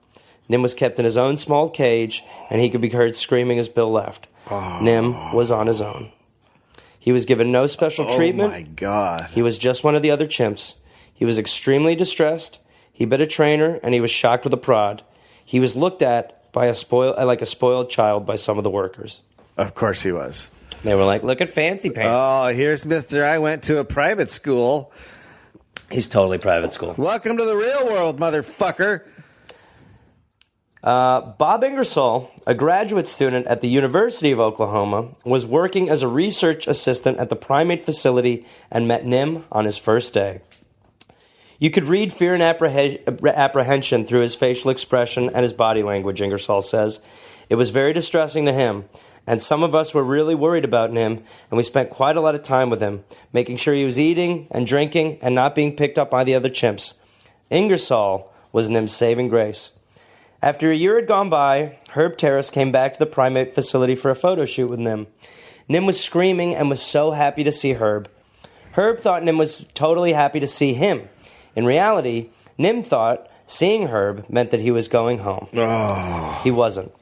Nim was kept in his own small cage, and he could be heard screaming as Bill left. Oh. Nim was on his own. He was given no special treatment. Oh, my God. He was just one of the other chimps. He was extremely distressed. He bit a trainer, and he was shocked with a prod. He was looked at by like a spoiled child by some of the workers. Of course he was. They were like, look at Fancy Pants. Oh, here's Mr. I went to a private school. He's totally private school. Welcome to the real world, motherfucker. Bob Ingersoll, a graduate student at the University of Oklahoma, was working as a research assistant at the primate facility and met Nim on his first day. You could read fear and apprehension through his facial expression and his body language, Ingersoll says. It was very distressing to him, and some of us were really worried about Nim, and we spent quite a lot of time with him, making sure he was eating and drinking and not being picked up by the other chimps. Ingersoll was Nim's saving grace. After a year had gone by, Herb Terrace came back to the primate facility for a photo shoot with Nim. Nim was screaming and was so happy to see Herb. Herb thought Nim was totally happy to see him. In reality, Nim thought seeing Herb meant that he was going home. Oh. He wasn't.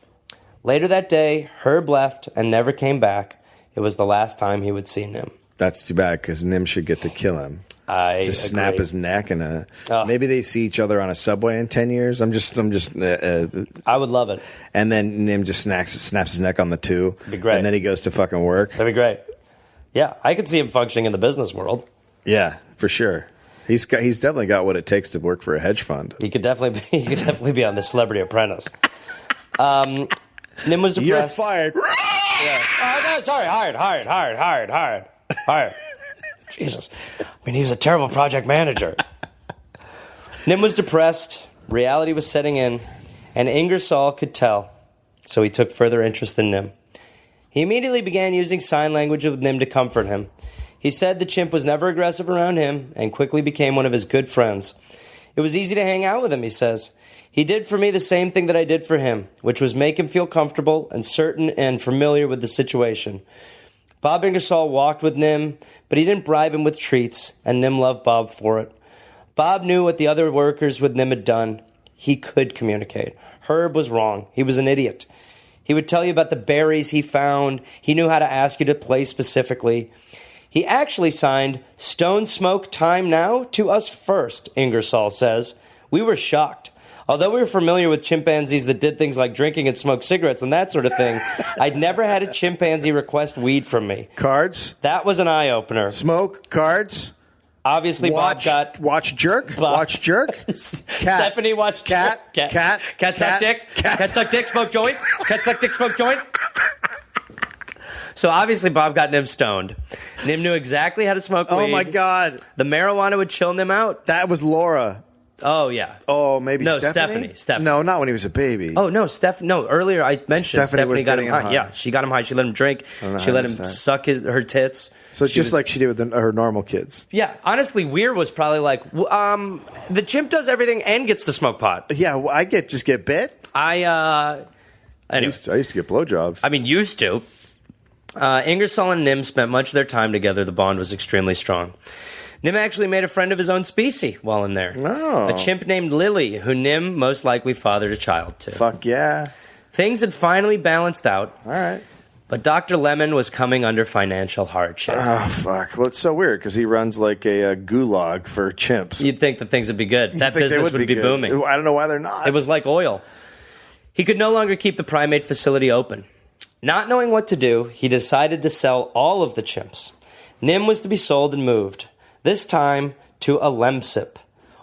Later that day, Herb left and never came back. It was the last time he would see Nim. That's too bad, because Nim should get to kill him. I just agree. snap his neck and maybe they see each other on a subway in 10 years. I would love it. And then Nim just snaps his neck on the two. That'd be great. And then he goes to fucking work. That'd be great. Yeah, I could see him functioning in the business world. Yeah, for sure. He's definitely got what it takes to work for a hedge fund. He could definitely be on the Celebrity Apprentice. Nim was depressed. You're fired. Yeah. Oh, no, sorry. Hired. Jesus. I mean, he was a terrible project manager. Nim was depressed. Reality was setting in. And Ingersoll could tell. So he took further interest in Nim. He immediately began using sign language with Nim to comfort him. He said the chimp was never aggressive around him and quickly became one of his good friends. It was easy to hang out with him, he says. He did for me the same thing that I did for him, which was make him feel comfortable and certain and familiar with the situation. Bob Ingersoll walked with Nim, but he didn't bribe him with treats, and Nim loved Bob for it. Bob knew what the other workers with Nim had done. He could communicate. Herb was wrong. He was an idiot. He would tell you about the berries he found. He knew how to ask you to play specifically. He actually signed Stone Smoke Time Now to us first, Ingersoll says. We were shocked. Although we were familiar with chimpanzees that did things like drinking and smoke cigarettes and that sort of thing, I'd never had a chimpanzee request weed from me. Cards. That was an eye-opener. Smoke. Cards. Obviously, Watch jerk. Bob. Watch jerk. Cat. Stephanie watched Cat. Cat. Cat. Cat suck dick. Cat suck dick, smoke joint. Cat suck dick, smoke joint. So obviously Bob got Nim stoned. Nim knew exactly how to smoke weed. Oh my God. The marijuana would chill Nim out. That was Laura. Oh, yeah. Oh, maybe No, Stephanie? Stephanie. No, not when he was a baby. Oh, no, No, earlier I mentioned Stephanie got him high. high. Yeah, she got him high. She let him drink. She let him suck her tits. So just like she did with her normal kids. Yeah, honestly, Weir was probably like, the chimp does everything and gets to smoke pot. Yeah, well, I just get bit. Anyway. I used to get blowjobs. I mean, used to. Ingersoll and Nim spent much of their time together. The bond was extremely strong. Nim actually made a friend of his own species while in there. Oh. A chimp named Lily, who Nim most likely fathered a child to. Fuck yeah. Things had finally balanced out. All right. But Dr. Lemon was coming under financial hardship. Oh, fuck. Well, it's so weird because he runs like a gulag for chimps. You'd think that things would be good. That business would be booming. I don't know why they're not. It was like oil. He could no longer keep the primate facility open. Not knowing what to do, he decided to sell all of the chimps. Nim was to be sold and moved. This time to a LEMSIP,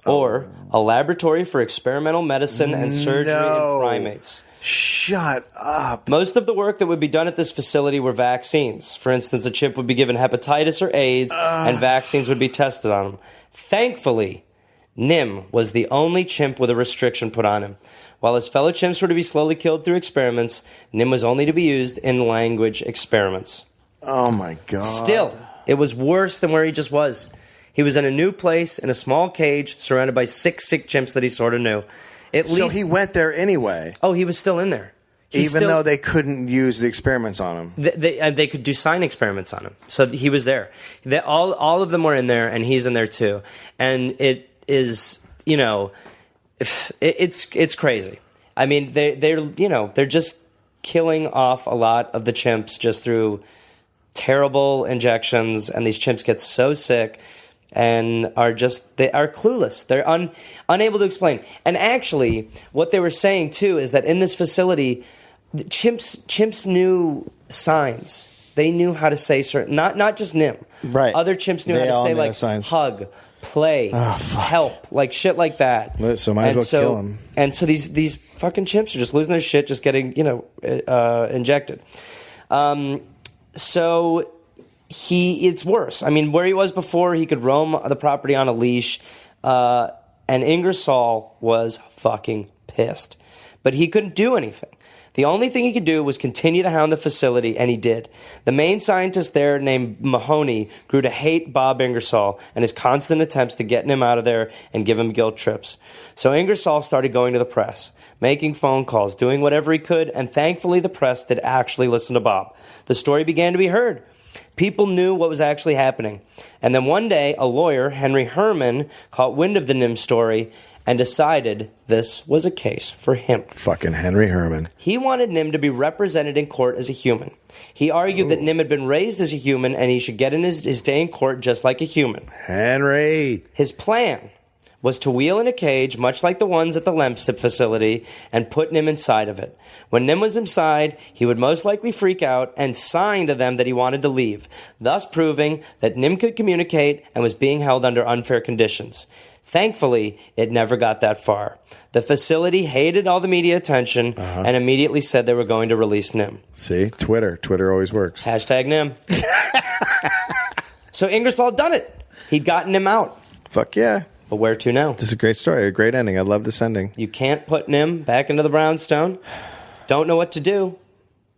or a laboratory for experimental medicine and surgery in primates. Shut up. Most of the work that would be done at this facility were vaccines. For instance, a chimp would be given hepatitis or AIDS, and vaccines would be tested on him. Thankfully, Nim was the only chimp with a restriction put on him. While his fellow chimps were to be slowly killed through experiments, Nim was only to be used in language experiments. Oh, my God. Still, it was worse than where he just was. He was in a new place, in a small cage, surrounded by 6 sick chimps that he sort of knew. So he went there anyway. Oh, he was still in there. Even though they couldn't use the experiments on him. They could do sign experiments on him. So he was there. All of them were in there, and he's in there too. And it is, it's crazy. I mean, they're just killing off a lot of the chimps just through terrible injections, and these chimps get so sick and they are clueless. They're unable to explain. And actually, what they were saying too is that in this facility, chimps knew signs. They knew how to say certain, not just Nim. Right. Other chimps knew They how to all say knew like the signs. hug, play, help, like shit like that. So might as well kill him. And so these fucking chimps are just losing their shit, just getting injected. So it's worse. I mean, where he was before, he could roam the property on a leash, and Ingersoll was fucking pissed, but he couldn't do anything. The only thing he could do was continue to hound the facility, and he did. The main scientist there, named Mahoney, grew to hate Bob Ingersoll and his constant attempts to get him out of there and give him guilt trips. So Ingersoll started going to the press, making phone calls, doing whatever he could, and thankfully the press did actually listen to Bob. The story began to be heard. People knew what was actually happening. And then one day, a lawyer, Henry Herman, caught wind of the Nim story and decided this was a case for him. Fucking Henry Herman. He wanted Nim to be represented in court as a human. He argued that Nim had been raised as a human and he should get in his day in court just like a human. Henry. His plan was to wheel in a cage, much like the ones at the Lempsip facility, and put Nim inside of it. When Nim was inside, he would most likely freak out and sign to them that he wanted to leave, thus proving that Nim could communicate and was being held under unfair conditions. Thankfully, it never got that far. The facility hated all the media attention and immediately said they were going to release Nim. See? Twitter always works. Hashtag Nim. So Ingersoll had done it. He'd gotten him out. Fuck yeah. But where to now? This is a great story, a great ending. I love this ending. You can't put Nim back into the brownstone. Don't know what to do.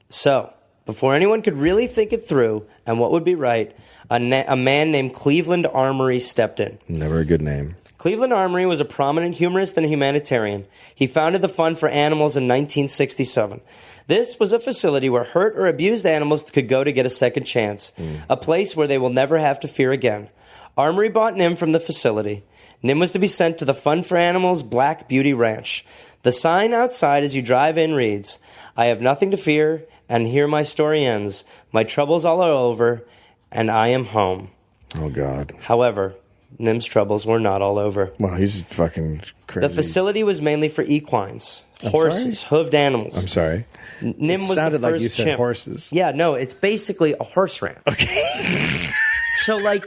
So, before anyone could really think it through and what would be right, a man named Cleveland Armory stepped in. Never a good name. Cleveland Armory was a prominent humorist and a humanitarian. He founded the Fund for Animals in 1967. This was a facility where hurt or abused animals could go to get a second chance, a place where they will never have to fear again. Armory bought Nim from the facility. Nim was to be sent to the Fund for Animals Black Beauty Ranch. The sign outside as you drive in reads, "I have nothing to fear, and here my story ends. My troubles all are over, and I am home." Oh, God. However, Nim's troubles were not all over. Well, he's fucking crazy. The facility was mainly for equines, horses, hooved animals. I'm sorry. Nim It was sounded the first like you said chimp. horses. Yeah, no, it's basically a horse ranch. Okay. So, like,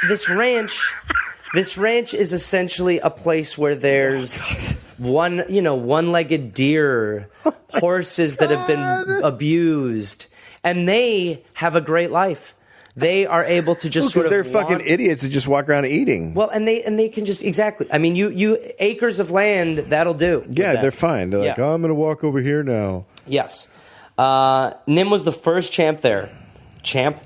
this ranch is essentially a place where there's one-legged deer, horses that have been abused, and they have a great life. They are able to just sort of because they're fucking idiots that just walk around eating. Well, and they can just exactly. I mean, you acres of land that'll do. Yeah, they're fine. They're like, Yeah. oh, I'm going to walk over here now. Yes. Nim was the first champ there. Chimp.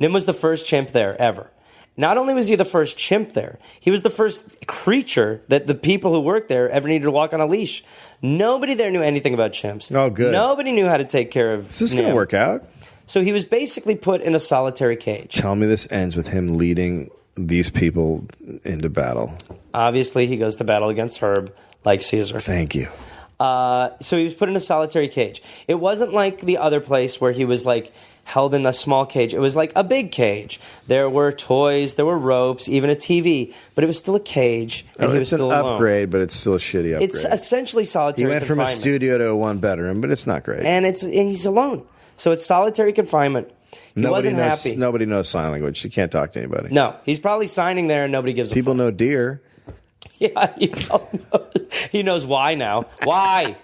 Nim was the first chimp there ever. Not only was he the first chimp there, he was the first creature that the people who worked there ever needed to walk on a leash. Nobody there knew anything about chimps. Oh, good. Nobody knew how to take care of Is this going to Nim. work out? So he was basically put in a solitary cage. Tell me this ends with him leading these people into battle. Obviously, he goes to battle against Herb, like Caesar. Thank you. So he was put in a solitary cage. It wasn't like the other place where he was like held in a small cage. It was like a big cage. There were toys, there were ropes, even a TV, but it was still a cage, and he was It's still an alone. upgrade, but it's still a shitty upgrade. It's essentially he solitary went from a confinement. studio to a one-bedroom, but it's not great. And he's alone. So it's solitary confinement. He wasn't happy. Nobody knows sign language. You can't talk to anybody. No, he's probably signing there and nobody gives a People fuck. know deer. Yeah, he knows why now. Why?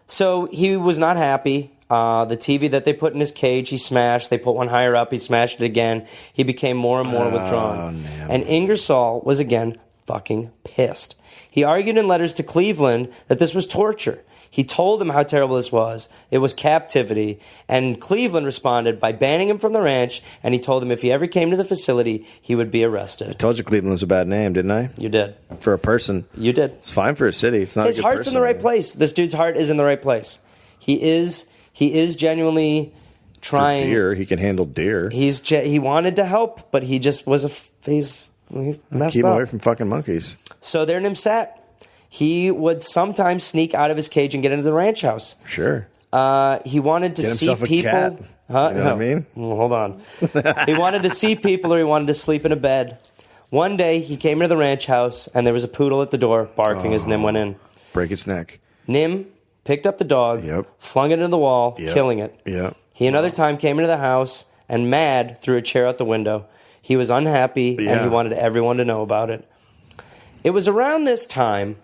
So he was not happy. The TV that they put in his cage, he smashed. They put one higher up. He smashed it again. He became more and more withdrawn. no. And Ingersoll was again fucking pissed. He argued in letters to Cleveland that this was torture. He told him how terrible this was. It was captivity. And Cleveland responded by banning him from the ranch, and he told him if he ever came to the facility, he would be arrested. I told you Cleveland was a bad name, didn't I? You did. For a person. You did. It's fine for a city. It's not His a good heart's person in the right name. place. This dude's heart is in the right place. He is genuinely trying. For deer, he can handle deer. He wanted to help, but he just was he messed Keep him up. away from fucking monkeys. So there Nim sat. He would sometimes sneak out of his cage and get into the ranch house. Sure. He wanted to Get see himself a people. cat. Huh? You know what I mean? Well, hold on. He wanted to see people, or he wanted to sleep in a bed. One day, he came into the ranch house, and there was a poodle at the door barking as Nim went in. Break its neck. Nim picked up the dog, flung it into the wall, killing it. He another time came into the house and, mad, threw a chair out the window. He was unhappy, and he wanted everyone to know about it. It was around this time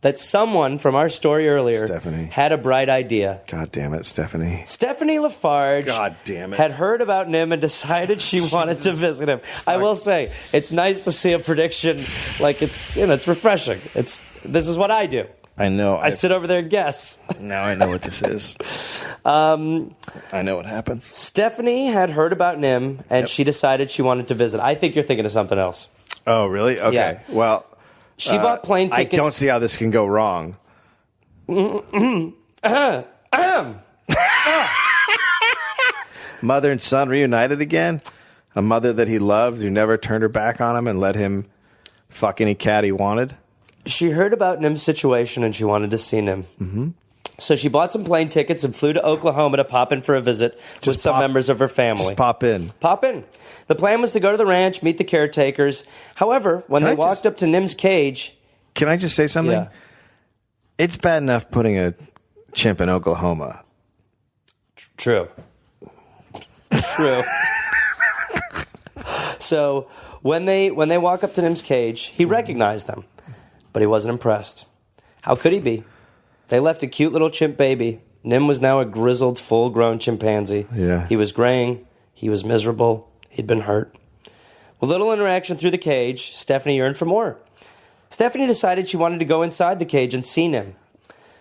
that someone from our story earlier had a bright idea. God damn it, Stephanie. Stephanie Lafarge God damn it. had heard about Nim and decided she wanted to visit him. I will say, it's nice to see a prediction like it's refreshing. This is what I do. I know. I sit over there and guess. Now I know what this is. I know what happens. Stephanie had heard about Nim, and she decided she wanted to visit. I think you're thinking of something else. Oh, really? Okay. Yeah. Well, she bought plane tickets. I don't see how this can go wrong. Mother and son reunited again? A mother that he loved who never turned her back on him and let him fuck any cat he wanted? She heard about Nim's situation and she wanted to see Nim. Mm-hmm. So she bought some plane tickets and flew to Oklahoma to pop in for a visit with some members of her family. Just pop in. Pop in. The plan was to go to the ranch, meet the caretakers. However, when they walked up to Nim's cage... Can I just say something? Yeah. It's bad enough putting a chimp in Oklahoma. True. So when they walk up to Nim's cage, he recognized them, but he wasn't impressed. How could he be? They left a cute little chimp baby. Nim was now a grizzled, full-grown chimpanzee. Yeah. He was graying. He was miserable. He'd been hurt. With little interaction through the cage, Stephanie yearned for more. Stephanie decided she wanted to go inside the cage and see Nim.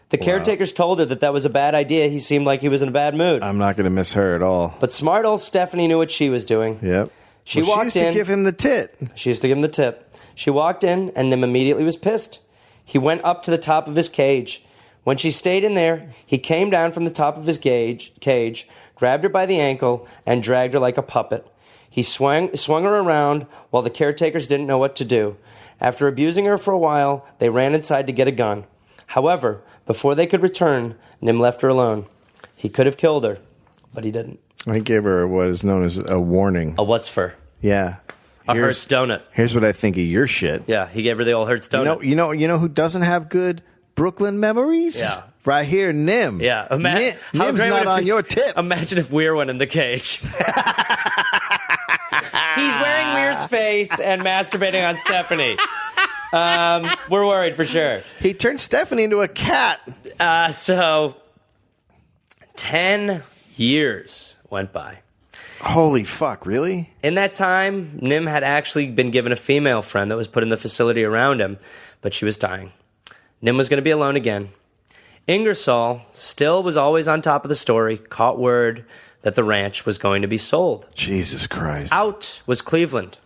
The caretakers told her that was a bad idea. He seemed like he was in a bad mood. I'm not going to miss her at all. But smart old Stephanie knew what she was doing. Yep. She walked used to give him the tit. She used to give him the tip. She walked in, and Nim immediately was pissed. He went up to the top of his cage. When she stayed in there, he came down from the top of his cage, grabbed her by the ankle, and dragged her like a puppet. He swung her around while the caretakers didn't know what to do. After abusing her for a while, they ran inside to get a gun. However, before they could return, Nim left her alone. He could have killed her, but he didn't. He gave her what is known as a warning. A what's for? Yeah. A Hertz donut. Here's what I think of your shit. Yeah, he gave her the old Hertz donut. You know who doesn't have good Brooklyn memories? Yeah. Right here, Nim. Yeah. Nim's not on your tip. Imagine if Weir went in the cage. He's wearing Weir's face and masturbating on Stephanie. We're worried for sure. He turned Stephanie into a cat. So 10 years went by. Holy fuck, really? In that time, Nim had actually been given a female friend that was put in the facility around him, but she was dying. Nim was going to be alone again. Ingersoll still was always on top of the story, caught word that the ranch was going to be sold. Jesus Christ. Out was Cleveland,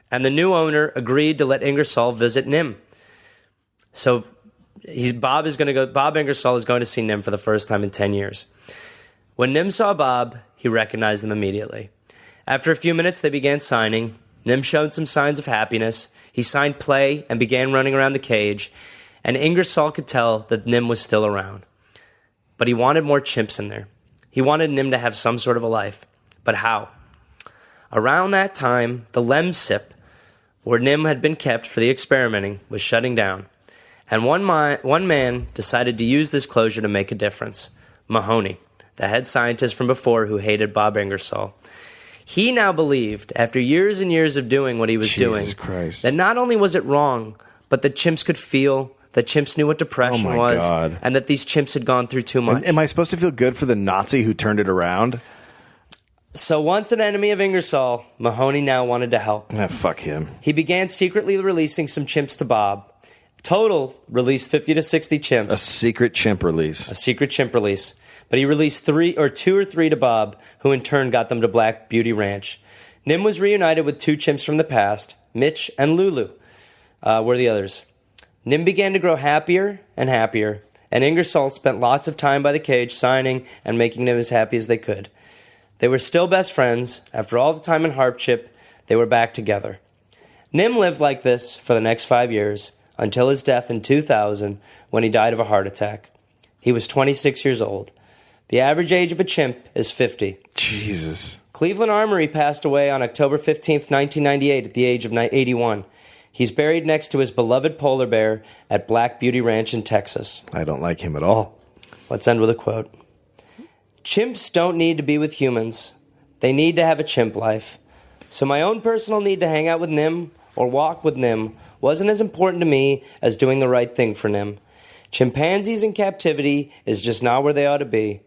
and the new owner agreed to let Ingersoll visit Nim. So Bob Ingersoll is going to see Nim for the first time in 10 years. When Nim saw Bob, he recognized him immediately. After a few minutes, they began signing. Nim showed some signs of happiness. He signed play and began running around the cage, and Ingersoll could tell that Nim was still around. But he wanted more chimps in there. He wanted Nim to have some sort of a life. But how? Around that time, the Lemsip, where Nim had been kept for the experimenting, was shutting down. And one man decided to use this closure to make a difference. Mahoney, the head scientist from before who hated Bob Ingersoll. He now believed, after years and years of doing what he was doing, that not only was it wrong, but that chimps could feel, that chimps knew what depression was, God. and that these chimps had gone through too much. Am I supposed to feel good for the Nazi who turned it around? So once an enemy of Ingersoll, Mahoney now wanted to help. Fuck him. He began secretly releasing some chimps to Bob. Total released 50 to 60 chimps. A secret chimp release. A secret chimp release. But he released two or three to Bob, who in turn got them to Black Beauty Ranch. Nim was reunited with two chimps from the past. Mitch and Lulu were the others. Nim began to grow happier, and Ingersoll spent lots of time by the cage signing and making Nim as happy as they could. They were still best friends. After all the time in hardship, they were back together. Nim lived like this for the next 5 years, until his death in 2000, when he died of a heart attack. He was 26 years old. The average age of a chimp is 50. Jesus. Cleveland Armory passed away on October 15th, 1998 at the age of 81. He's buried next to his beloved polar bear at Black Beauty Ranch in Texas. I don't like him at all. Let's end with a quote. Chimps don't need to be with humans. They need to have a chimp life. So my own personal need to hang out with Nim or walk with Nim wasn't as important to me as doing the right thing for Nim. Chimpanzees in captivity is just not where they ought to be.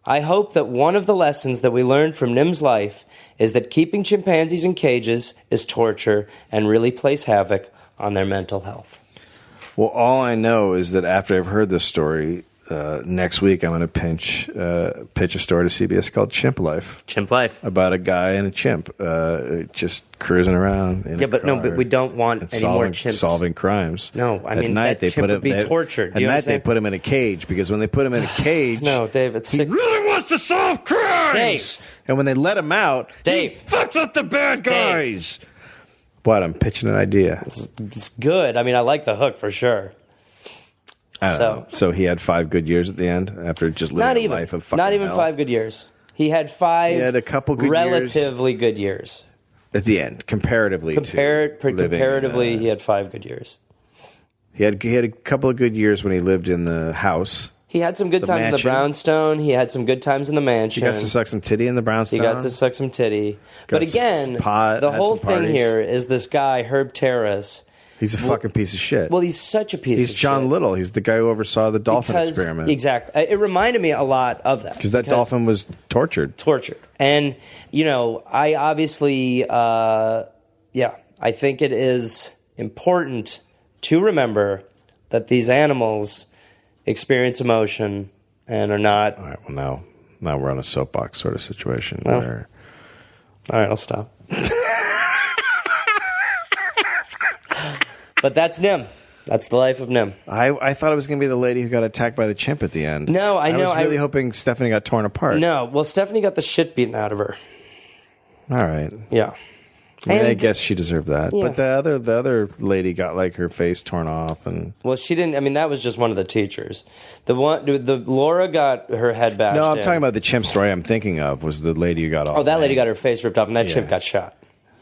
I hope that one of the lessons that we learned from Nim's life is that keeping chimpanzees in cages is torture and really plays havoc on their mental health. Well, all I know is that after I've heard this story, next week I'm going to pitch a story to CBS called Chimp Life. Chimp Life. About a guy and a chimp just cruising around in a car but we don't want any more chimps. Solving crimes. No, I mean, night, that chimp would be tortured. At night they put him in a cage because when they put him in a cage... No, Dave, it's he sick. really wants to solve crimes! Dave! And when they let him out, Dave! He fucks up the bad guys! Dave. What? I'm pitching an idea. It's good. I mean, I like the hook for sure. So he had 5 good years at the end after just living a life of fucking Not even hell. 5 good years. He had 5 He had a couple good relatively good years. At the end, comparatively. Comparatively, he had 5 good years. He had a couple of good years when he lived in the house. He had some good times in the brownstone. He had some good times in the mansion. He got to suck some titty in the brownstone. He got to suck some titty. But again, the whole thing here is this guy, Herb Terrace. He's a fucking piece of shit. Well, he's such a piece of shit. He's John Little. He's the guy who oversaw the dolphin experiment. Exactly. It reminded me a lot of that. Because that dolphin was tortured. And, I obviously, I think it is important to remember that these animals experience emotion and are not... All right, well, now we're on a soapbox sort of situation. All right, I'll stop. But that's Nim. That's the life of Nim. I thought it was going to be the lady who got attacked by the chimp at the end. No, I know. I was really hoping Stephanie got torn apart. No, well, Stephanie got the shit beaten out of her. All right. Yeah. I guess she deserved that. Yeah. But the other lady got like her face torn off and... Well, she didn't. I mean, that was just one of the teachers. The Laura got her head bashed. No, I'm talking about the chimp story I'm thinking of was the lady who got off. Oh, that lady got her face ripped off, and that chimp got shot.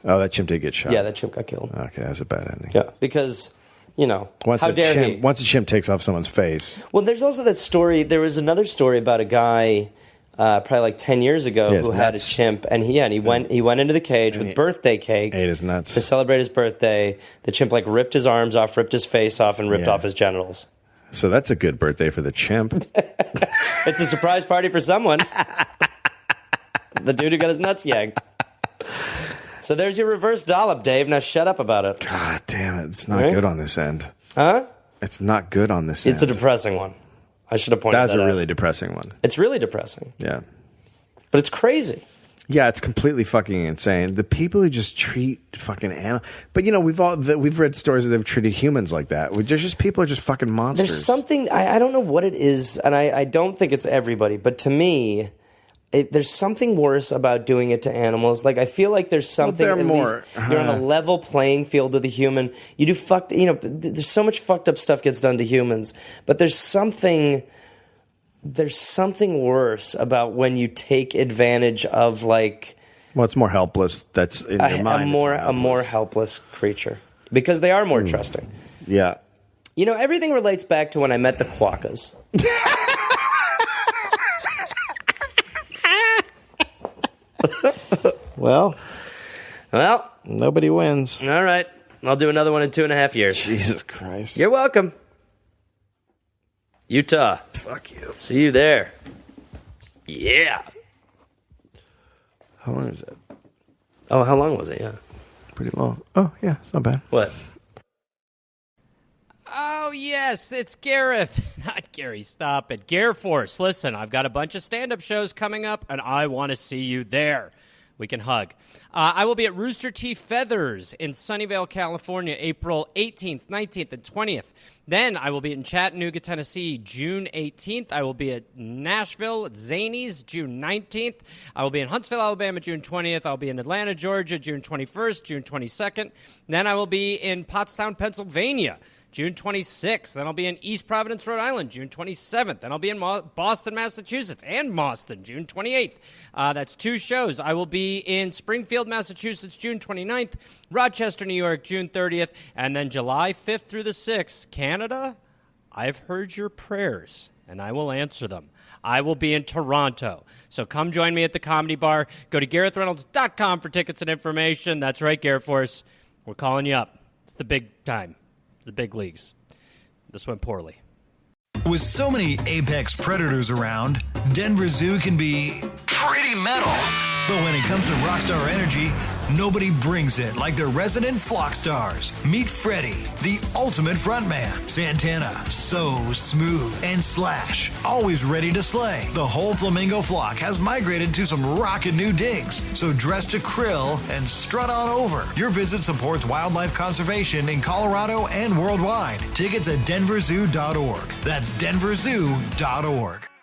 Oh, that chimp did get shot. Yeah, that chimp got killed. Okay, that's a bad ending. Yeah, because once a chimp takes off someone's face. Well, there's also that story. There was another story about a guy. Probably like 10 years ago, who had a chimp, and he went into the cage with birthday cake, ate his nuts to celebrate his birthday. The chimp ripped his arms off, ripped his face off, and ripped off his genitals. So that's a good birthday for the chimp. It's a surprise party for someone. The dude who got his nuts yanked. So there's your reverse dollop, Dave. Now shut up about it. God damn it! It's not good on this end. Huh? It's not good on this end. It's a depressing one. I should have pointed that out. That's a really depressing one. It's really depressing. Yeah. But it's crazy. Yeah, it's completely fucking insane. The people who just treat fucking animals. But, we've read stories that they've treated humans like that. There's just people are just fucking monsters. There's something, I don't know what it is, and I don't think it's everybody, but to me, there's something worse about doing it to animals. Like, I feel like there's something, you're on a level playing field with a human. You do there's so much fucked up stuff gets done to humans, but there's something worse about when you take advantage of well, it's more helpless. That's in your mind. A more helpless creature. Because they are more trusting. Yeah. Everything relates back to when I met the quokkas. Well, nobody wins. All right. I'll do another one in 2.5 years. Jesus Christ. You're welcome. Utah. Fuck you. See you there. Yeah. How long is that? Oh, how long was it? Yeah. Pretty long. Oh, yeah. Not bad. What? Oh, yes, it's Gareth. Not Gary, stop it. Gare Force. Listen, I've got a bunch of stand-up shows coming up, and I want to see you there. We can hug. I will be at Rooster Teeth Feathers in Sunnyvale, California, April 18th, 19th, and 20th. Then I will be in Chattanooga, Tennessee, June 18th. I will be at Nashville at Zanies, June 19th. I will be in Huntsville, Alabama, June 20th. I'll be in Atlanta, Georgia, June 21st, June 22nd. Then I will be in Pottstown, Pennsylvania, June 26th. Then I'll be in East Providence, Rhode Island, June 27th. Then I'll be in Boston, Massachusetts, and Boston, June 28th. That's 2 shows. I will be in Springfield, Massachusetts, June 29th, Rochester, New York, June 30th, and then July 5th through the 6th, Canada. I've heard your prayers, and I will answer them. I will be in Toronto. So come join me at the Comedy Bar. Go to GarethReynolds.com for tickets and information. That's right, Garrett Force. We're calling you up. It's the big time. It's the big leagues. This went poorly. With so many apex predators around, Denver Zoo can be pretty metal. But when it comes to rockstar energy, nobody brings it like their resident flock stars. Meet Freddie, the ultimate frontman. Santana, so smooth. And Slash, always ready to slay. The whole flamingo flock has migrated to some rockin' new digs. So dress to krill and strut on over. Your visit supports wildlife conservation in Colorado and worldwide. Tickets at denverzoo.org. That's denverzoo.org.